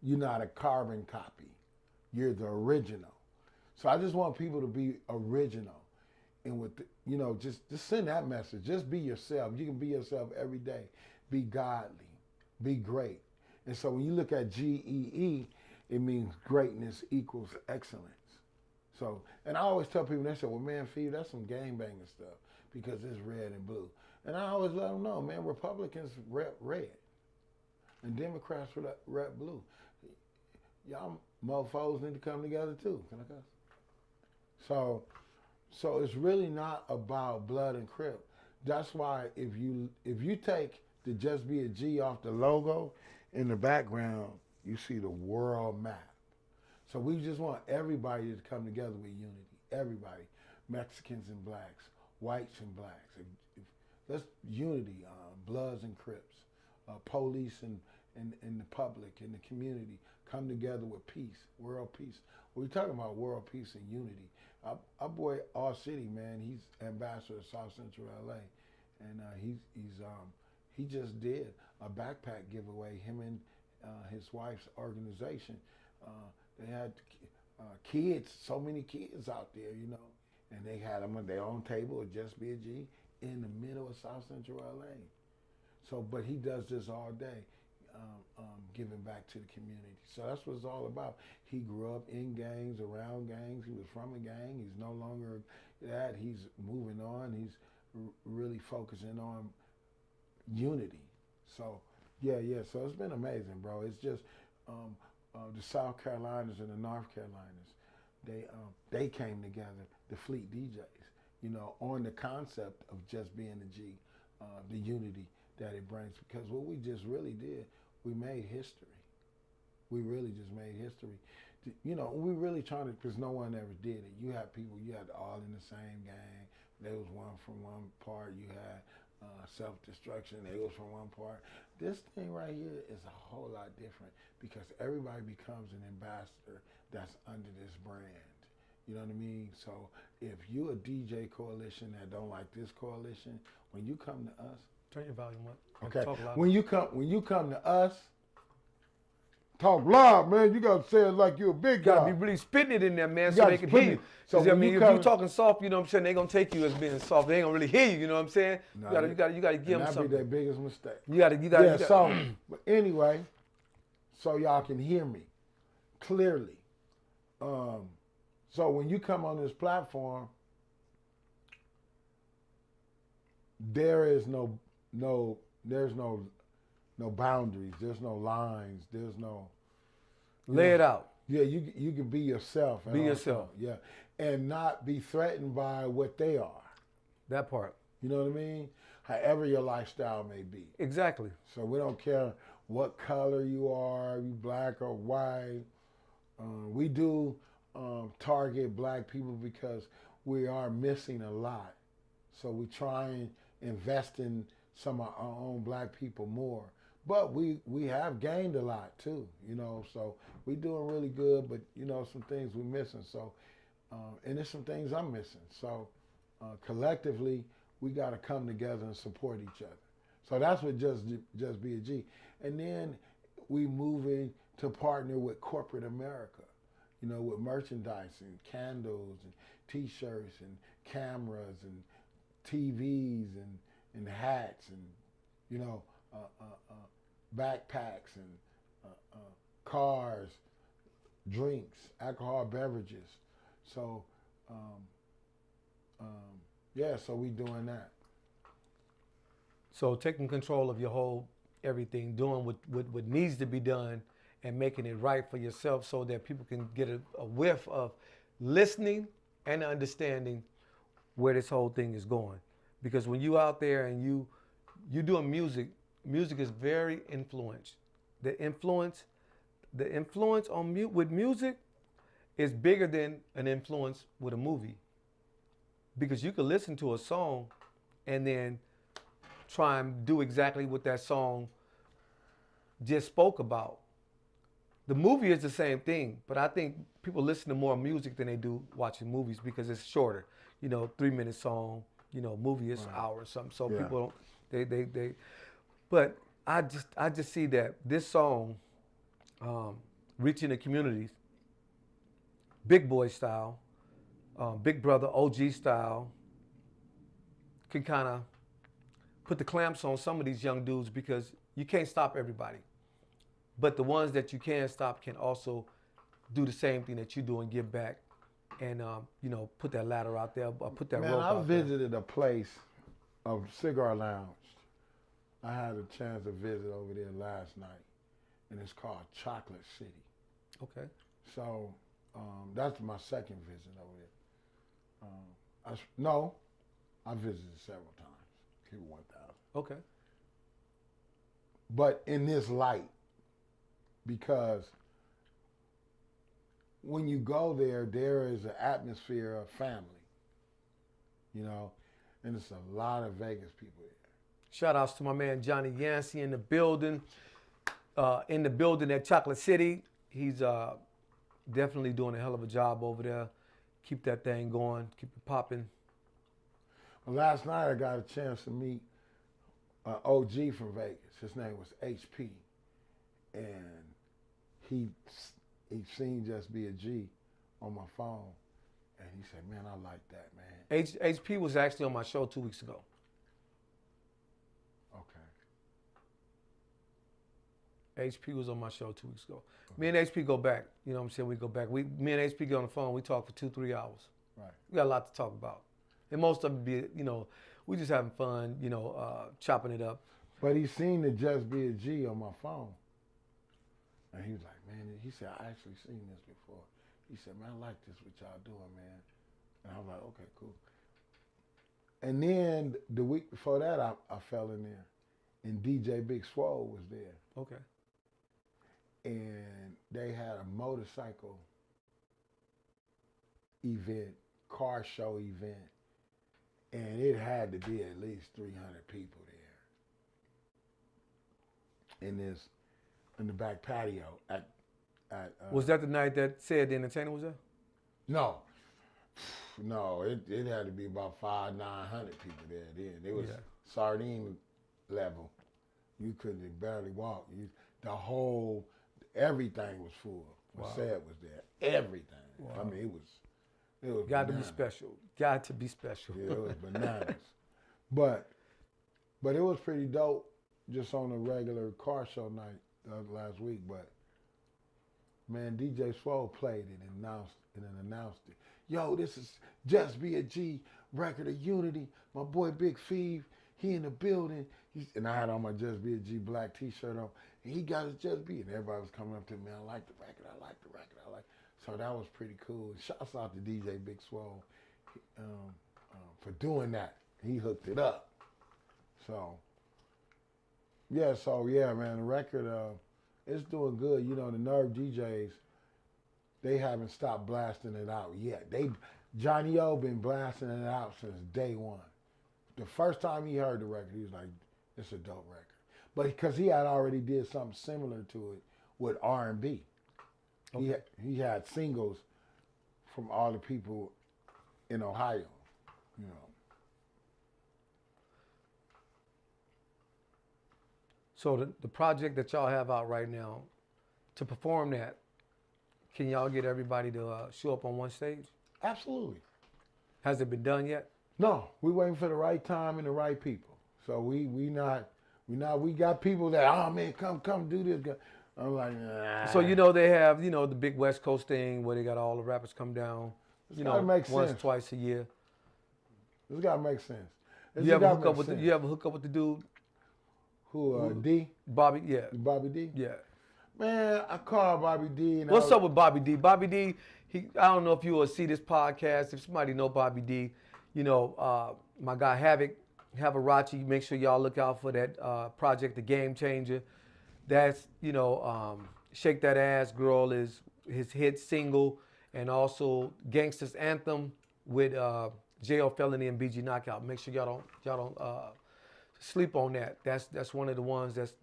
You're not a carbon copy. You're the original. So I just want people to be original. And with just send that message. Just be yourself. You can be yourself every day. Be godly. Be great. And so when you look at GEE, it means greatness equals excellence. So, and I always tell people, they say, "Well, man, Phoebe, that's some gangbanging stuff because it's red and blue." And I always let them know, man, Republicans rep red and Democrats rep blue. Y'all mofos need to come together too. Can I cuss? So it's really not about blood and crip. That's why if you take the Just Be a G off the logo, in the background, you see the world map. So we just want everybody to come together with unity. Everybody, Mexicans and blacks, whites and blacks. That's unity, Bloods and Crips, police and the public and the community come together with peace, world peace. We're talking about world peace and unity. Our boy R City, man, he's ambassador of South Central LA, and he just did a backpack giveaway. Him and his wife's organization. They had kids, so many kids out there, and they had them on their own table at Just Be a G in the middle of South Central LA. So, but he does this all day, giving back to the community. So that's what it's all about. He grew up in gangs, around gangs. He was from a gang. He's no longer that. He's moving on. He's really focusing on unity. So, yeah. So it's been amazing, bro. It's just the South Carolinas and the North Carolinas, they came together, the Fleet DJs, on the concept of just being a G, the unity that it brings. Because what we just really did, we made history. We really just made history. We really trying to, because no one ever did it. You had people, you had all in the same gang. There was one from one part. You had self-destruction. They was from one part. This thing right here is a whole lot different because everybody becomes an ambassador that's under this brand. You know what I mean? So if you a DJ coalition that don't like this coalition, when you come to us, turn your volume up. okay. Talk loud. When you come to us, talk loud, man. You gotta say it like you're a big You guy. gotta be really spitting it in there, man, You so gotta they can spit hear it. you. So So I when mean, you if come- you're talking soft, you know what I'm saying, they gonna take you as being soft. They ain't gonna really hear you, you know what I'm saying? No, you gotta give them That'd be something. their biggest mistake. You gotta. So, but anyway, so y'all can hear me clearly. So when you come on this platform, there's no boundaries. There's no lines. There's no. Lay it out. Yeah, you can be yourself. Be yourself. Yeah, and not be threatened by what they are. That part. You know what I mean? However your lifestyle may be. Exactly. So we don't care what color you are, you black or white. We do target black people because we are missing a lot. So we try and invest in some of our own black people more. But we have gained a lot too, you know, so we doing really good, but you know, some things we're missing. So, and there's some things I'm missing. So collectively, we got to come together and support each other. So that's what Just Be a G. And then we moving to partner with corporate America, you know, with merchandise and candles and T-shirts and cameras and TVs and hats and, you know, backpacks and cars, drinks, alcohol beverages. So, yeah, so we doing that. So taking control of your whole everything, doing what needs to be done and making it right for yourself so that people can get a whiff of listening and understanding where this whole thing is going. Because when you out there and you doing music is very influenced. The influence on with music is bigger than an influence with a movie. Because you can listen to a song and then try and do exactly what that song just spoke about. The movie is the same thing, but I think people listen to more music than they do watching movies because it's shorter. You know, 3-minute song, you know, movie is an hour or something. So Yeah. people don't, but I just see that this song, reaching the communities, Big Boy style, Big Brother OG style, can kind of put the clamps on some of these young dudes because you can't stop everybody. But the ones that you can stop can also do the same thing that you do and give back and, you know, put that ladder out there, or put that Man, rope I out there. visited a place, a cigar lounge. I had a chance to visit over there last night, and it's called Chocolate City. Okay. So that's my second visit over there. I visited several times. Keep it 1,000. Okay. But in this light, because when you go there, there is an atmosphere of family, you know, and it's a lot of Vegas people there. Shout outs to my man Johnny Yancey in the building at Chocolate City. He's definitely doing a hell of a job over there. Keep that thing going, keep it popping. Well, last night I got a chance to meet an OG from Vegas. His name was HP, and he seen Just Be a G on my phone, and he said, "Man, I like that, man." HP was actually on my show 2 weeks ago. Okay. HP was on my show 2 weeks ago. Me and HP go back. You know what I'm saying? We go back. Me and HP get on the phone. We talk for 2-3 hours. Right. We got a lot to talk about. And most of it be, you know, we just having fun, you know, chopping it up. But he seen the Just Be a G on my phone. And he was like, man, he said, I actually seen this before. He said, man, I like this, what y'all doing, man. And I was like, okay, cool. And then the week before that, I fell in there. And DJ Big Swole was there. Okay. And they had a motorcycle event, car show event. And it had to be at least 300 people there. In the back patio at was that the night that Said the Entertainer was there? No, it had to be about 500-900 people there then. It was sardine level. You couldn't barely walk. The whole everything was full. What said was there. Everything. I mean, it was Got to be bananas. special. Got to be special. Yeah, it was bananas. But it was pretty dope just on a regular car show night last week. But man, DJ Swole played it and announced it. Yo, this is Just Be a G record of Unity. My boy BiggFeva, he in the building. And I had on my Just Be a G black t-shirt on. And he got his Just Be. And everybody was coming up to me, I like the record, I like the record, I like. So that was pretty cool. Shouts out to DJ Big Swole for doing that. He hooked it up. So yeah, man, the record, it's doing good. You know, the Nerve DJs, they haven't stopped blasting it out yet. Johnny O been blasting it out since day one. The first time he heard the record, he was like, it's a dope record. But because he had already did something similar to it with R&B. Okay. He had singles from all the people in Ohio, you know. So the project that y'all have out right now, to perform that, can y'all get everybody to show up on one stage? Absolutely. Has it been done yet? No, we waiting for the right time and the right people. So we got people that, oh man, come do this. I'm like, nah. So they have the big West Coast thing where they got all the rappers come down, make once, sense. twice a year. It's gotta make sense. You ever hook up with the dude? Who, D? Bobby, yeah. Bobby D? Yeah. Man, I called Bobby D. And What's up with Bobby D? Bobby D, I don't know if you will see this podcast. If somebody know Bobby D, my guy Havarachi, make sure y'all look out for that project, The Game Changer. That's, Shake That Ass Girl is his hit single, and also Gangsta's Anthem with J.O. Felony and BG Knockout. Make sure y'all don't sleep on that. That's one of the ones that's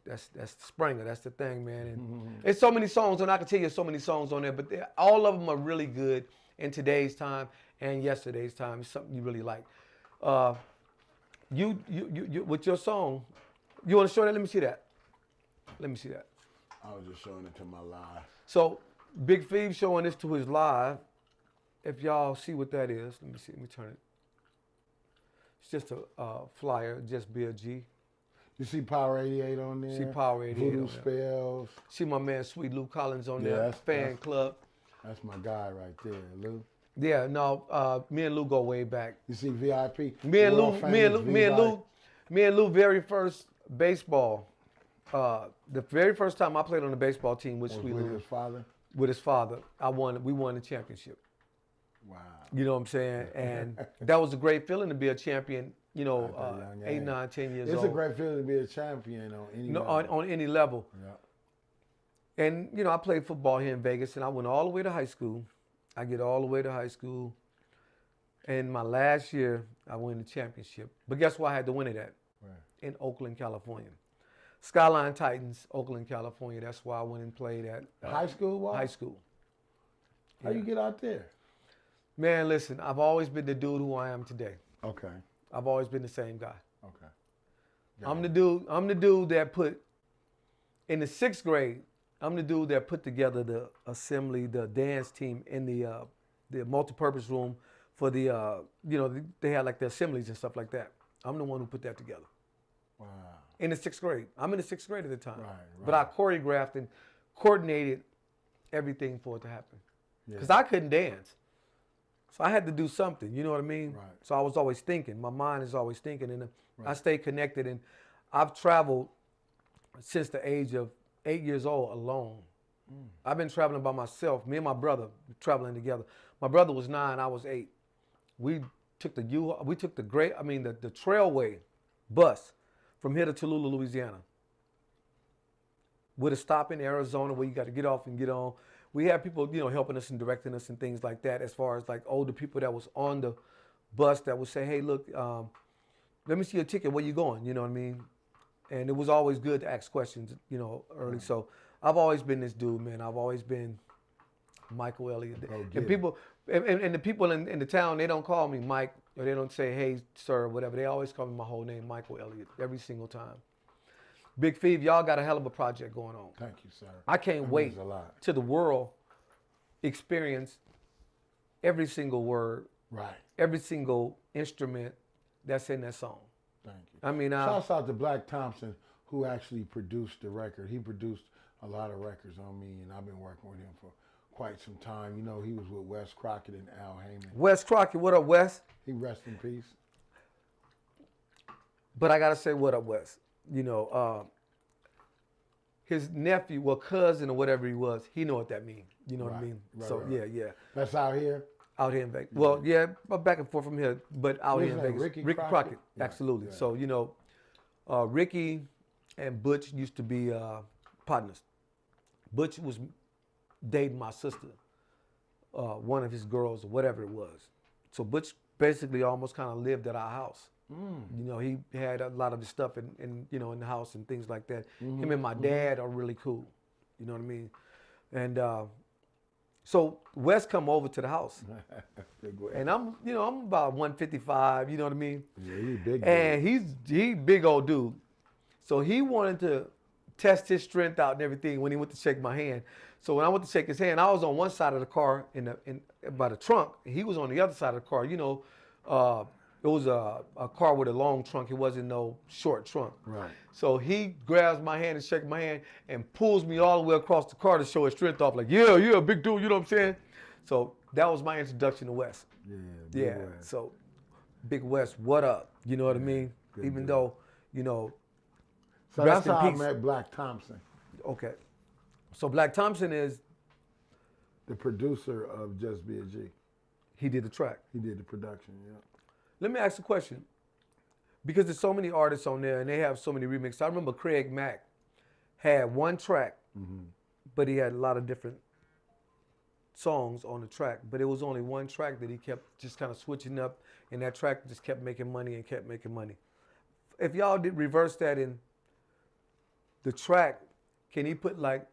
Springer. That's the thing, man. And It's so many songs, and I can tell you so many songs on there, but all of them are really good in today's time and yesterday's time. It's something you really like. You with your song, you want to show that? Let me see that. Let me see that. I was just showing it to my live. So BiggFeva showing this to his live. If y'all see what that is, let me see. Let me turn it. It's just a flyer, Just Be a G. You see Power 88 on there? See Power 88 Voodoo on there. Spells. See my man Sweet Lou Collins on there. Fan club. That's my guy right there, Lou. Yeah, no, me and Lou go way back. You see VIP. Me and Lou, very first baseball. The very first time I played on the baseball team with Sweet Lou. With his father? With his father. We won the championship. Wow. You know what I'm saying? And that was a great feeling to be a champion, 8, 9, 10 years old. It's a great feeling to be a champion on any level. On any level. Yeah. And, I played football here in Vegas, and I went all the way to high school. I get all the way to high school. And my last year, I won the championship. But guess where I had to win it at? Right. In Oakland, California. Skyline Titans, Oakland, California. That's why I went and played at. High school? What? High school. How you get out there? Man, listen, I've always been the dude who I am today. Okay. I've always been the same guy. Okay. I'm the dude that put, in the 6th grade, I'm the dude that put together the assembly, the dance team in the multipurpose room for the, they had like the assemblies and stuff like that. I'm the one who put that together. Wow. In the 6th grade. I'm in the 6th grade at the time. Right. But I choreographed and coordinated everything for it to happen. Because I couldn't dance. So I had to do something, you know what I mean? Right. So I was always thinking. My mind is always thinking. And I stay connected. And I've traveled since the age of 8 years old alone. I've been traveling by myself. Me and my brother traveling together. My brother was 9, I was 8. We took the Trailway bus from here to Tallulah, Louisiana. With a stop in Arizona where you got to get off and get on. We had people, helping us and directing us and things like that, as far as like older people that was on the bus that would say, hey, look, let me see your ticket, where you going? You know what I mean? And it was always good to ask questions, early. So I've always been this dude, man. I've always been Michael Elliott. And people, and the people in the town, they don't call me Mike, or they don't say, hey, sir, or whatever. They always call me my whole name, Michael Elliott, every single time. Big Fev, y'all got a hell of a project going on. Thank you, sir. I can't That wait means a lot. till the world experience every single word, Right. every single instrument that's in that song. Thank you. I mean, shouts out to Black Thompson, who actually produced the record. He produced a lot of records on me, and I've been working with him for quite some time. You know, he was with Wes Crockett and Al Heyman. Wes Crockett, what up, Wes? He rest in peace. But I gotta say, what up, Wes? You know, his nephew, well, cousin or whatever he was, he know what that means. You know what I mean? Right, So right. yeah. That's out here. Out here in Vegas. Well, yeah, back and forth from here, but out What's here in his name? Vegas. Ricky Crockett, Right, absolutely. yeah. So, you know, Ricky and Butch used to be partners. Butch was dating my sister, one of his girls or whatever it was. So Butch basically almost kind of lived at our house. You know, he had a lot of the stuff in you know, in the house and things like that. Him and my dad are really cool. You know what I mean? And so Wes come over to the house. Big Wes. And I'm about 155, you know what I mean? Yeah, he's big. And he big old dude. So he wanted to test his strength out and everything when he went to shake my hand. So when I went to shake his hand, I was on one side of the car by the trunk. And he was on the other side of the car. You know, it was a car with a long trunk. It wasn't no short trunk. Right. So he grabs my hand and shakes my hand and pulls me all the way across the car to show his strength off. Like, yeah, you're a big dude, you know what I'm saying? So that was my introduction to Wes. Big Wes. So Big Wes, what up? You know what I mean? Even though, you know, So rest that's in how peace. I met Black Thompson, Okay. So Black Thompson the producer of Just Be a G. he did the track. He did the production, yeah. Let me ask a question. Because there's so many artists on there and they have so many remixes. I remember Craig Mack had one track, but he had a lot of different songs on the track. But it was only one track that he kept just kind of switching up, and that track just kept making money and kept making money. If y'all did reverse that in the track, can he put like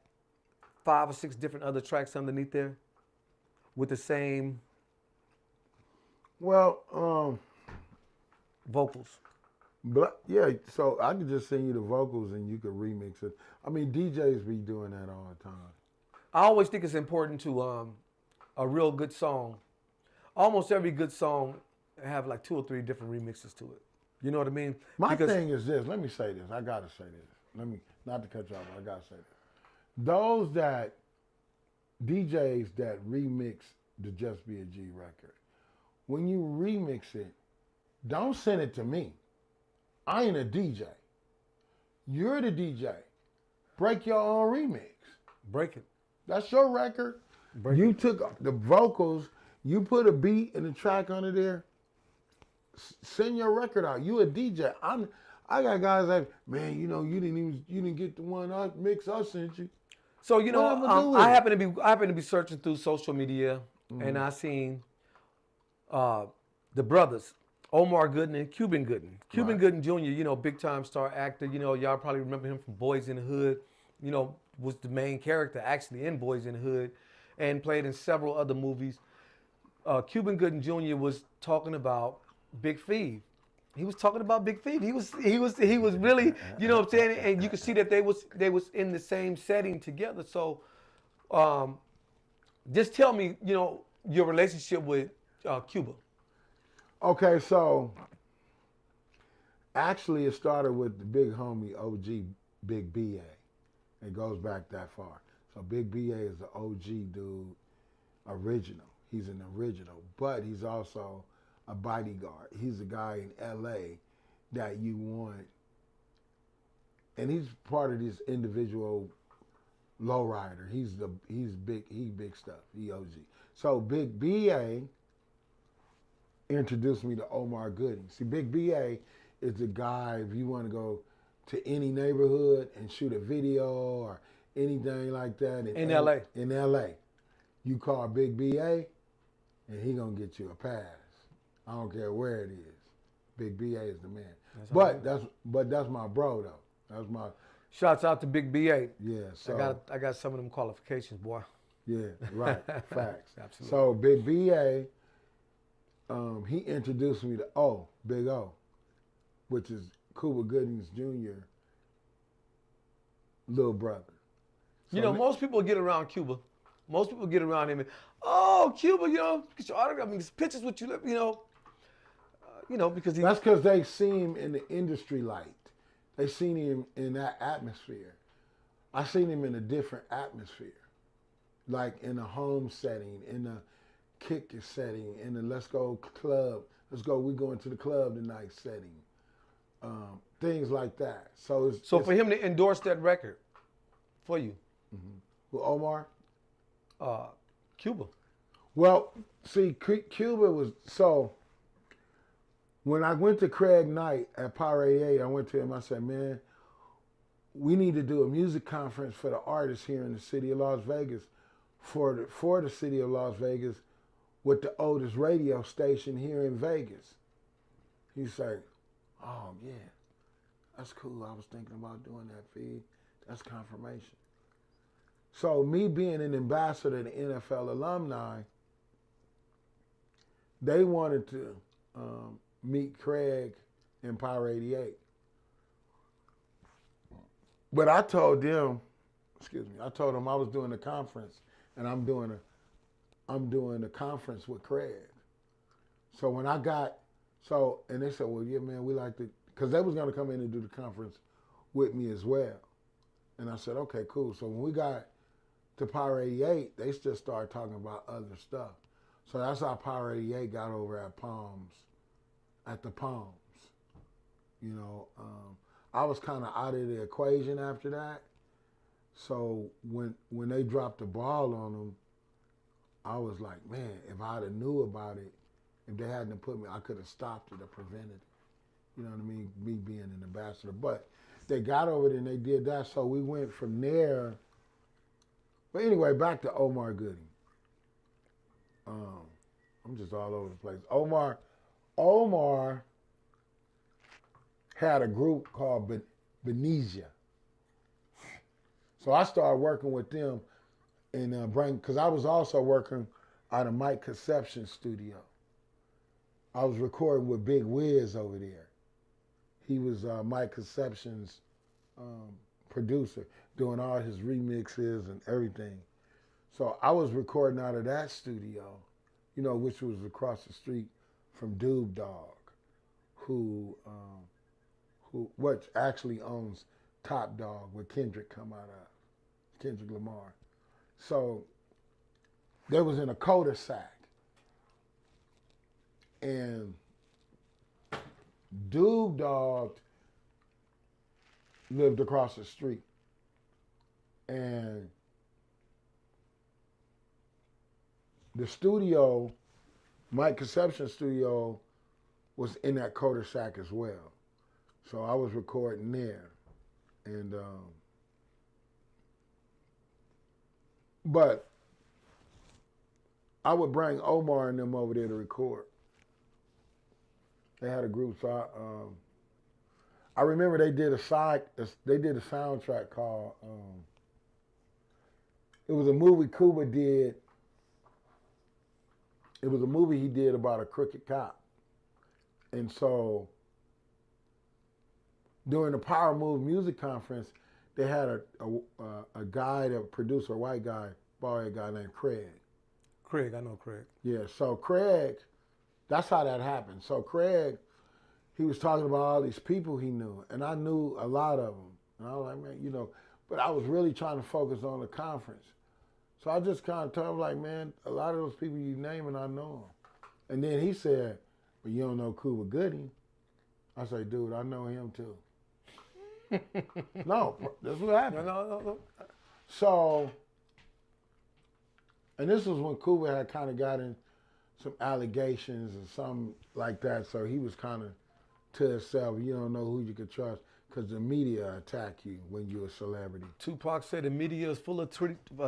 5 or 6 different other tracks underneath there with the same Well, vocals? yeah, so I could just send you the vocals and you could remix it. I mean, DJs be doing that all the time. I always think it's important to a real good song. Almost every good song have like 2 or 3 different remixes to it. You know what I mean? My thing is this. Let me say this. I gotta say this. Not to cut you off, but I gotta say this. Those DJs that remix the Just Be a G record, when you remix it, don't send it to me. I ain't a DJ. You're the DJ. Break your own remix. Break it. That's your record. You took the vocals, you put a beat and a track under there. Send your record out. You a DJ. I got guys like, man, you know, you didn't get the one I mix I sent you. So you know, What I'ma do with I it? happen to be searching through social media, and I seen the brothers, Omar Gooden and Cuban Gooden. Cuban Gooden Jr., you know, big time star actor. You know, y'all probably remember him from Boys in the Hood. You know, was the main character actually in Boys in the Hood, and played in several other movies. Cuban Gooden Jr. was talking about Big Fev. He was talking about Big Fev. He was really, you know what I'm saying? And you could see that they was in the same setting together. So just tell me, you know, your relationship with Cuba. Okay, so actually it started with the big homie OG Big BA. It goes back that far. So Big BA is the OG dude, original. He's an original, but he's also a bodyguard. He's a guy in LA that you want, and he's part of this individual lowrider. He's big stuff. He OG. So Big BA introduced me to Omar Gooden. See, Big BA is the guy, if you want to go to any neighborhood and shoot a video or anything like that In LA. In LA, you call Big BA, and he gonna get you a pass. I don't care where it is. Big BA is the man. But that's my bro though. That's my Shouts out to Big BA. yeah. So I got some of them qualifications, boy. yeah, right. Facts. Absolutely. So Big BA, he introduced me to Big O, which is Cuba Goodings Jr. little brother. You know, most people get around Cuba. Most people get around him and, oh, Cuba, you know, get your autograph. I mean, there's pictures with you, because he. That's because they see him in the industry light. They seen him in that atmosphere. I seen him in a different atmosphere, like in a home setting, in a kick it setting, in a let's go club, we going to the club tonight setting, things like that. So for him to endorse that record for you, with Omar, Cuba. Well, see, Cuba was so. When I went to Craig Knight at Power 88, I went to him. I said, "Man, we need to do a music conference for the artists here in the city of Las Vegas, for the city of Las Vegas, with the oldest radio station here in Vegas." He said, "Oh yeah, that's cool. I was thinking about doing that feed. That's confirmation." So me being an ambassador to NFL alumni, they wanted to meet Craig in Power 88. But I told them I was doing a conference, and I'm doing a conference with Craig. So when I got, and they said, well, yeah, man, we like to, because they was going to come in and do the conference with me as well. And I said, okay, cool. So when we got to Power 88, they just started talking about other stuff. So that's how Power 88 got over at the Palms. You know, I was kind of out of the equation after that. So when they dropped the ball on them, I was like, man, if I'd have knew about it, if they hadn't put me, I could have stopped it or prevented it. You know what I mean? Me being an ambassador. But they got over it and they did that. So we went from there. But anyway, back to Omar Gooding. I'm just all over the place. Omar had a group called Benesia. So I started working with them and because I was also working out of Mike Conception's studio. I was recording with Big Wiz over there. He was Mike Conception's producer, doing all his remixes and everything. So I was recording out of that studio, which was across the street from Doob Dog, who actually owns Top Dog, where Kendrick come out of, Kendrick Lamar. So they was in a cul-de-sac, and Doob Dog lived across the street, and the studio, Mike Conception studio, was in that cul-de-sac as well. So I was recording there. And but I would bring Omar and them over there to record. They had a group, so I remember they did a soundtrack called, it was a movie Cuba did. It was a movie he did about a crooked cop. And so during the Power Move Music Conference, they had a guy, a producer, a white guy, bald guy named Craig. Craig, I know Craig. Yeah, so Craig, that's how that happened. So Craig, he was talking about all these people he knew, and I knew a lot of them. And I was like, man, but I was really trying to focus on the conference. So I just kind of told him, like, man, a lot of those people you naming, I know them. And then he said, but you don't know Cuba Gooding. I say, dude, I know him too. No, that's what happened. No. So, and this was when Cuba had kind of gotten some allegations and something like that. So he was kind of to himself, you don't know who you could trust because the media attack you when you're a celebrity. Tupac said the media is full of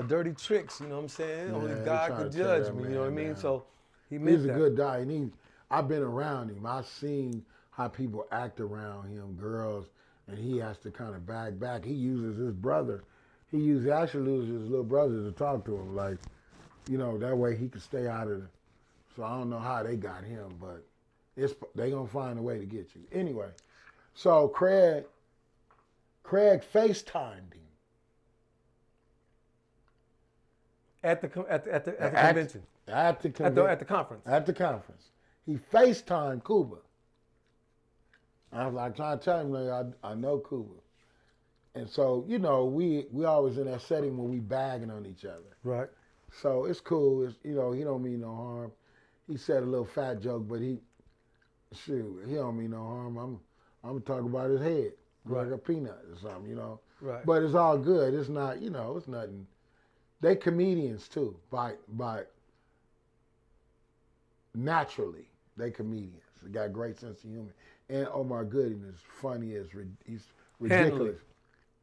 dirty tricks, you know what I'm saying? Yeah, only God could judge me, you know what I mean? Down. So he meant He's a that. good guy, and I've been around him. I've seen how people act around him, girls, and he has to kind of back. He uses his brother. He actually uses his little brother to talk to him, like, that way he could stay out of it. So I don't know how they got him, but they gonna find a way to get you. Anyway, so Craig FaceTimed him. At the convention. At the convention. At the conference. At the conference. He FaceTimed Cuba. I was like trying to tell him, like, I know Cuba. And so, you know, we always in that setting when we bagging on each other. Right. So it's cool. It's, you know, he don't mean no harm. He said a little fat joke, but he don't mean no harm. I'm talking about his head, like a peanut or something, you know. Right. But it's all good. It's not, you know, it's nothing. They comedians too, by naturally. They comedians. They got a great sense of humor. And Omar Gooding is funny as he's ridiculous. Hanley.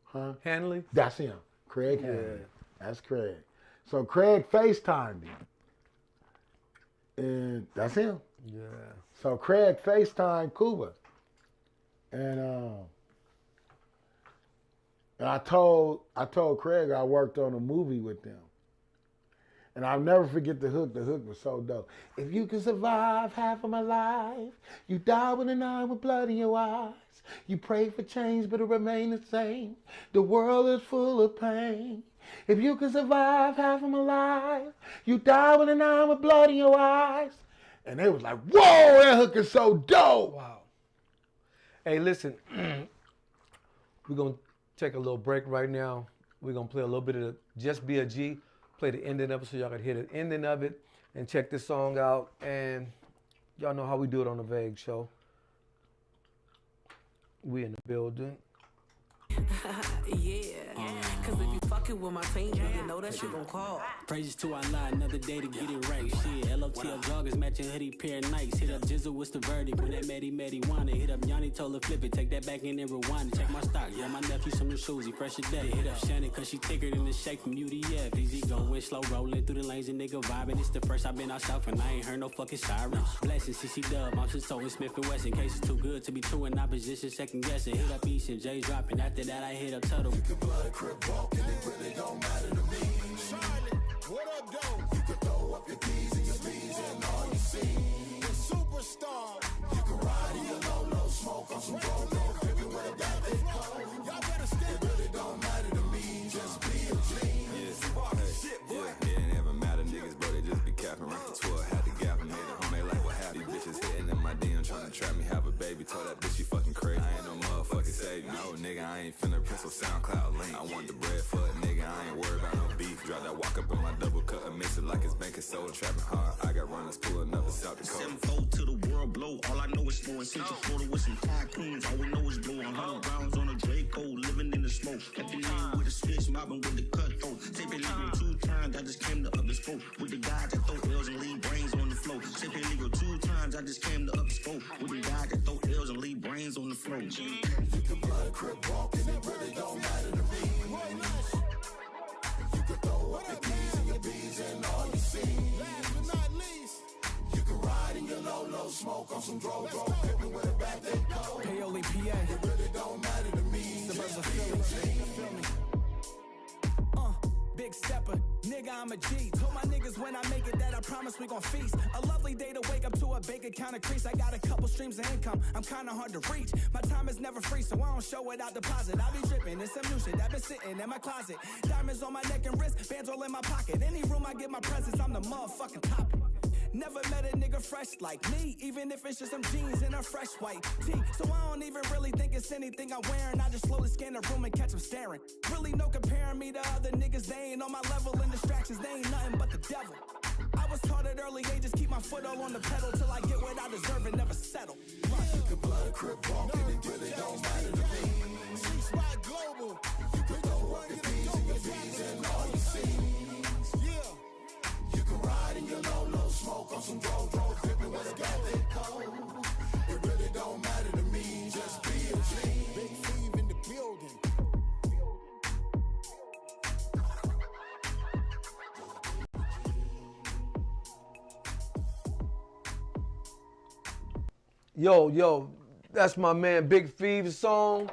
Huh? Hanley? That's him. Craig Hanley. That's Craig. So Craig FaceTimed him. And that's him. Yeah. So Craig FaceTimed Cuba. And I told Craig I worked on a movie with them. And I'll never forget the hook. The hook was so dope. If you can survive half of my life, you die with an eye with blood in your eyes. You pray for change, but it remain the same. The world is full of pain. If you can survive half of my life, you die with an eye with blood in your eyes. And they was like, whoa, that hook is so dope. Wow. Hey, listen, we're going to take a little break right now. We're going to play a little bit of Just Be a G, play the ending of it so y'all can hear the ending of it and check this song out. And y'all know how we do it on the Vague Show. We in the building. Cause if you fucking with my team, you know that shit gon' call. Praises to Allah, another day to get it right. Shit, LOTL joggers, matching hoodie, pair of Nikes. Hit up Jizzle, what's the verdict? When that Medi wanna hit up Yanni, told her flip it, take that back and then rewind it. Check my stock, yeah, my nephew some new shoes, he fresh as day. Hit up Shannon, cause she thicker than the shake from UDF. Easy going, slow rolling through the lanes and nigga vibing. It's the first I've been out south and I ain't heard no fucking sirens. Blessings, CC Dub, I'm just so Smith and Wesson. Case is too good to be true in opposition, second guessing. Hit up East and J dropping, after that I hit up Tuttle. You can blood crib walk and it really don't matter to me. Charlotte, what up, though? You can throw up your keys and your bees and all you see. The superstar. You can ride in your low, smoke on some go-go, pimpin' with a guy they call. Y'all better step. It really don't matter to me, just be a G. Yeah, it never matter, niggas, bro, they just be capping. Rank the 12, had the gap and made it home, they like, what happened? These bitches hitting in my DM, trying to trap me, have a baby, told that bitch she fucking crazy. I ain't no motherfucking savior, no, nigga, I ain't finna pencil SoundCloud link. I want the bread for a nigga, I ain't worried about no beef. Drop that walk up in my double cut, and mix it like it's banking soda, trapping hard. I got runners pulling up in South Dakota. 7-4 to the world blow, all I know is flowing. Central Florida with some tycoons, all we know is blowing. 100 rounds on a Draco, living in the smoke. Kept the name with the switch, mobbing with the cutthroat. Say they legal 2 times, I just came to up the spoke. With the guys that throw L's and leave brains on the floor. Say they legal 2 times, I just came to up the spoke. With the guys that throw L's and leave brains on the floor. You can blood crib walk and it really don't matter to me. You can throw up your keys and your bees and all you see. Last but not least, you can ride in your low, smoke on some go-go, pimpin' with a back they go. Paoli, PA. It really don't matter to me. Suburbs of Just be a Philly. G. Feel me? Big stepper, nigga, I'm a G. Told my niggas when I make it that I promise we gon' feast. A lovely day to wake up to a bank account increase. I got a couple streams of income, I'm kinda hard to reach. My time is never free, so I don't show without deposit. I be dripping in some new shit that been sitting in my closet. Diamonds on my neck and wrist, bands all in my pocket. Any room I get my presence, I'm the motherfucking topic. Never met a nigga fresh like me, even if it's just some jeans and a fresh white tee. So I don't even really think it's anything I'm wearing. I just slowly scan the room and catch them staring. Really no comparing me to other niggas. They ain't on my level, and distractions, they ain't nothing but the devil. I was taught at early ages, keep my foot all on the pedal till I get what I deserve and never settle. You can blood crib walk and it really don't matter to me. G-Spot Global. You can throw up your keys and your bees and all you see. You can ride in your low, smoke on some go-go, pimpin' with a guy they call. It really don't matter to me, just be a G. BiggFeva in the building. Yo, that's my man BiggFeva's song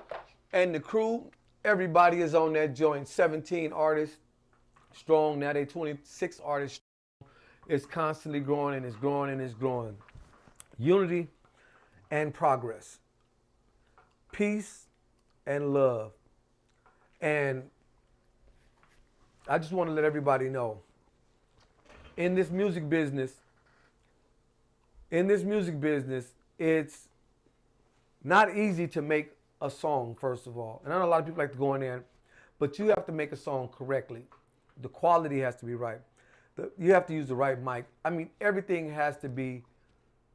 and the crew. Everybody is on that joint. 17 artists strong. Now they 26 artists strong. It's constantly growing and it's growing and it's growing. Unity and progress. Peace and love. And I just want to let everybody know, in this music business, it's not easy to make a song, first of all. And I know a lot of people like to go in there, but you have to make a song correctly. The quality has to be right. You have to use the right mic. I mean, everything has to be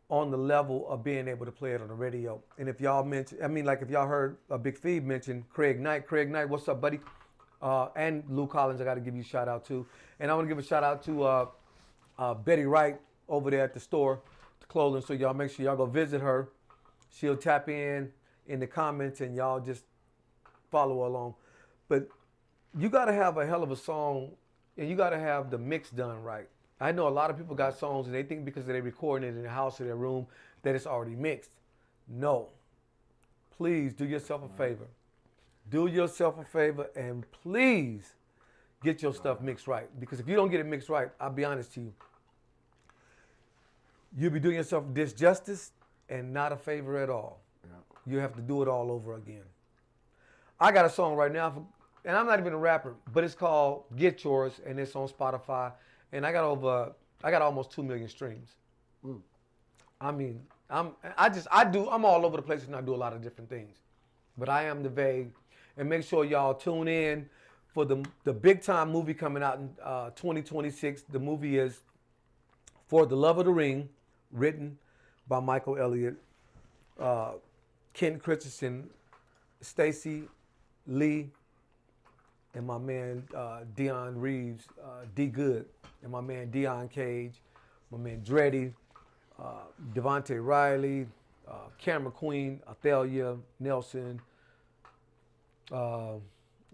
on the level of being able to play it on the radio. And if y'all mention, I mean, like if y'all heard BiggFeva mention Craig Knight, what's up, buddy? And Lou Collins, I got to give you a shout out to. And I want to give a shout out to Betty Wright over there at the store, the clothing. So y'all make sure y'all go visit her. She'll tap in the comments and y'all just follow along. But you got to have a hell of a song and you got to have the mix done right. I know a lot of people got songs and they think because they're recording it in the house or their room that it's already mixed. No. Please do yourself a favor. Do yourself a favor and please get your stuff mixed right. Because if you don't get it mixed right, I'll be honest to you, you'll be doing yourself disjustice and not a favor at all. Yeah. You have to do it all over again. I got a song right now, and I'm not even a rapper, but it's called Get Yours, and it's on Spotify. And I got almost 2 million streams. Mm. I mean, I'm all over the place and I do a lot of different things. But I am the Vague. And make sure y'all tune in for the big time movie coming out in 2026. The movie is For the Love of the Ring, written by Michael Elliott, Ken Christensen, Stacey Lee, and my man Dion Reeves, D Good, and my man Dion Cage, my man Dreddy, Devontae Riley, Cameron Queen, Athalia Nelson,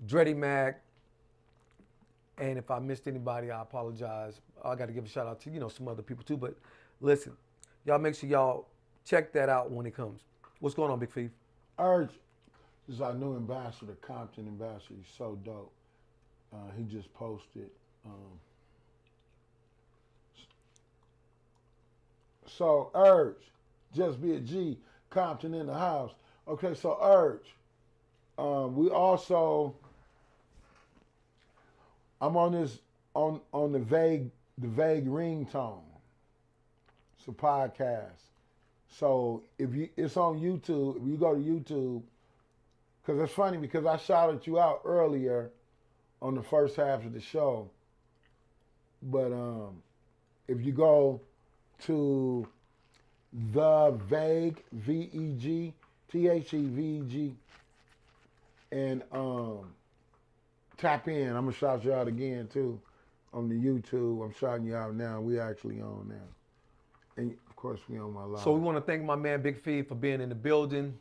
Dreddy Mack, and if I missed anybody, I apologize. I got to give a shout out to some other people too. But listen, y'all make sure y'all check that out when it comes. What's going on, BiggFeva? Urge. This is our new ambassador, Compton ambassador. He's so dope. He just posted. So Urge, just be a G, Compton in the house. Okay, so Urge. We also, I'm on this on the vague ringtone. It's a podcast. So it's on YouTube. If you go to YouTube, because it's funny because I shouted you out earlier on the first half of the show. But if you go to The Vague, VEG, THEVEG, and tap in. I'm gonna shout you out again too on the YouTube. I'm shouting you out now. We actually on now, and of course we on my live. So we want to thank my man BiggFeva for being in the building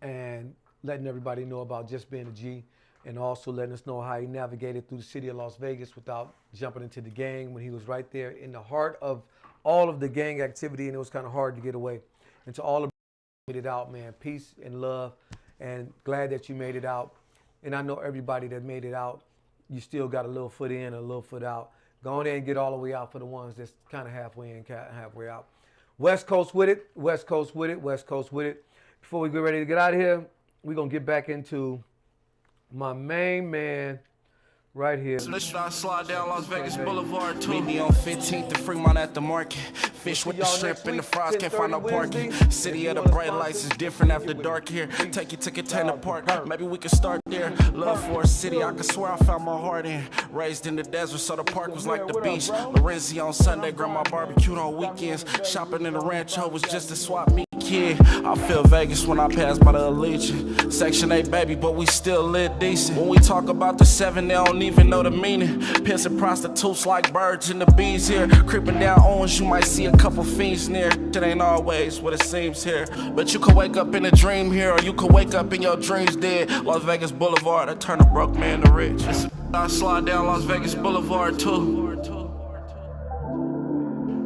and letting everybody know about just being a G, and also letting us know how he navigated through the city of Las Vegas without jumping into the gang when he was right there in the heart of all of the gang activity, and it was kind of hard to get away. And to all of you made it out, man, peace and love, and glad that you made it out. And I know everybody that made it out, you still got a little foot in, a little foot out. Go on there and get all the way out for the ones that's kind of halfway in, halfway out. West Coast with it, West Coast with it, West Coast with it. Before we get ready to get out of here, we're going to get back into my main man right here. So let's try to slide down Las Vegas Boulevard too. Meet me on 15th to Fremont at the market. Fish with the shrimp and the fries, can't find no parking. City of the bright lights is different after dark here. Take you to Container Park, maybe we can start there. Love for a city, I could swear I found my heart in. Raised in the desert, so the park was like the beach. Lorenzi on Sunday, grandma barbecued on weekends. Shopping in the rancho was just a swap meet kid. I feel Vegas when I pass by the Allegiant. Section 8 baby, but we still live decent. When we talk about the 7, they don't even know the meaning. Pimps and prostitutes like birds and the bees here. Creeping down Owens, you might see a couple fiends near. It ain't always what it seems here. But you could wake up in a dream here, or you could wake up in your dreams dead. Las Vegas Boulevard, I turn a broke man to rich. I slide down Las Vegas Boulevard too.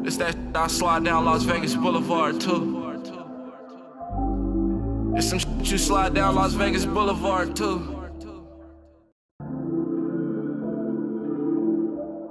It's that I slide down Las Vegas Boulevard too. It's some shit you slide down Las Vegas Boulevard too.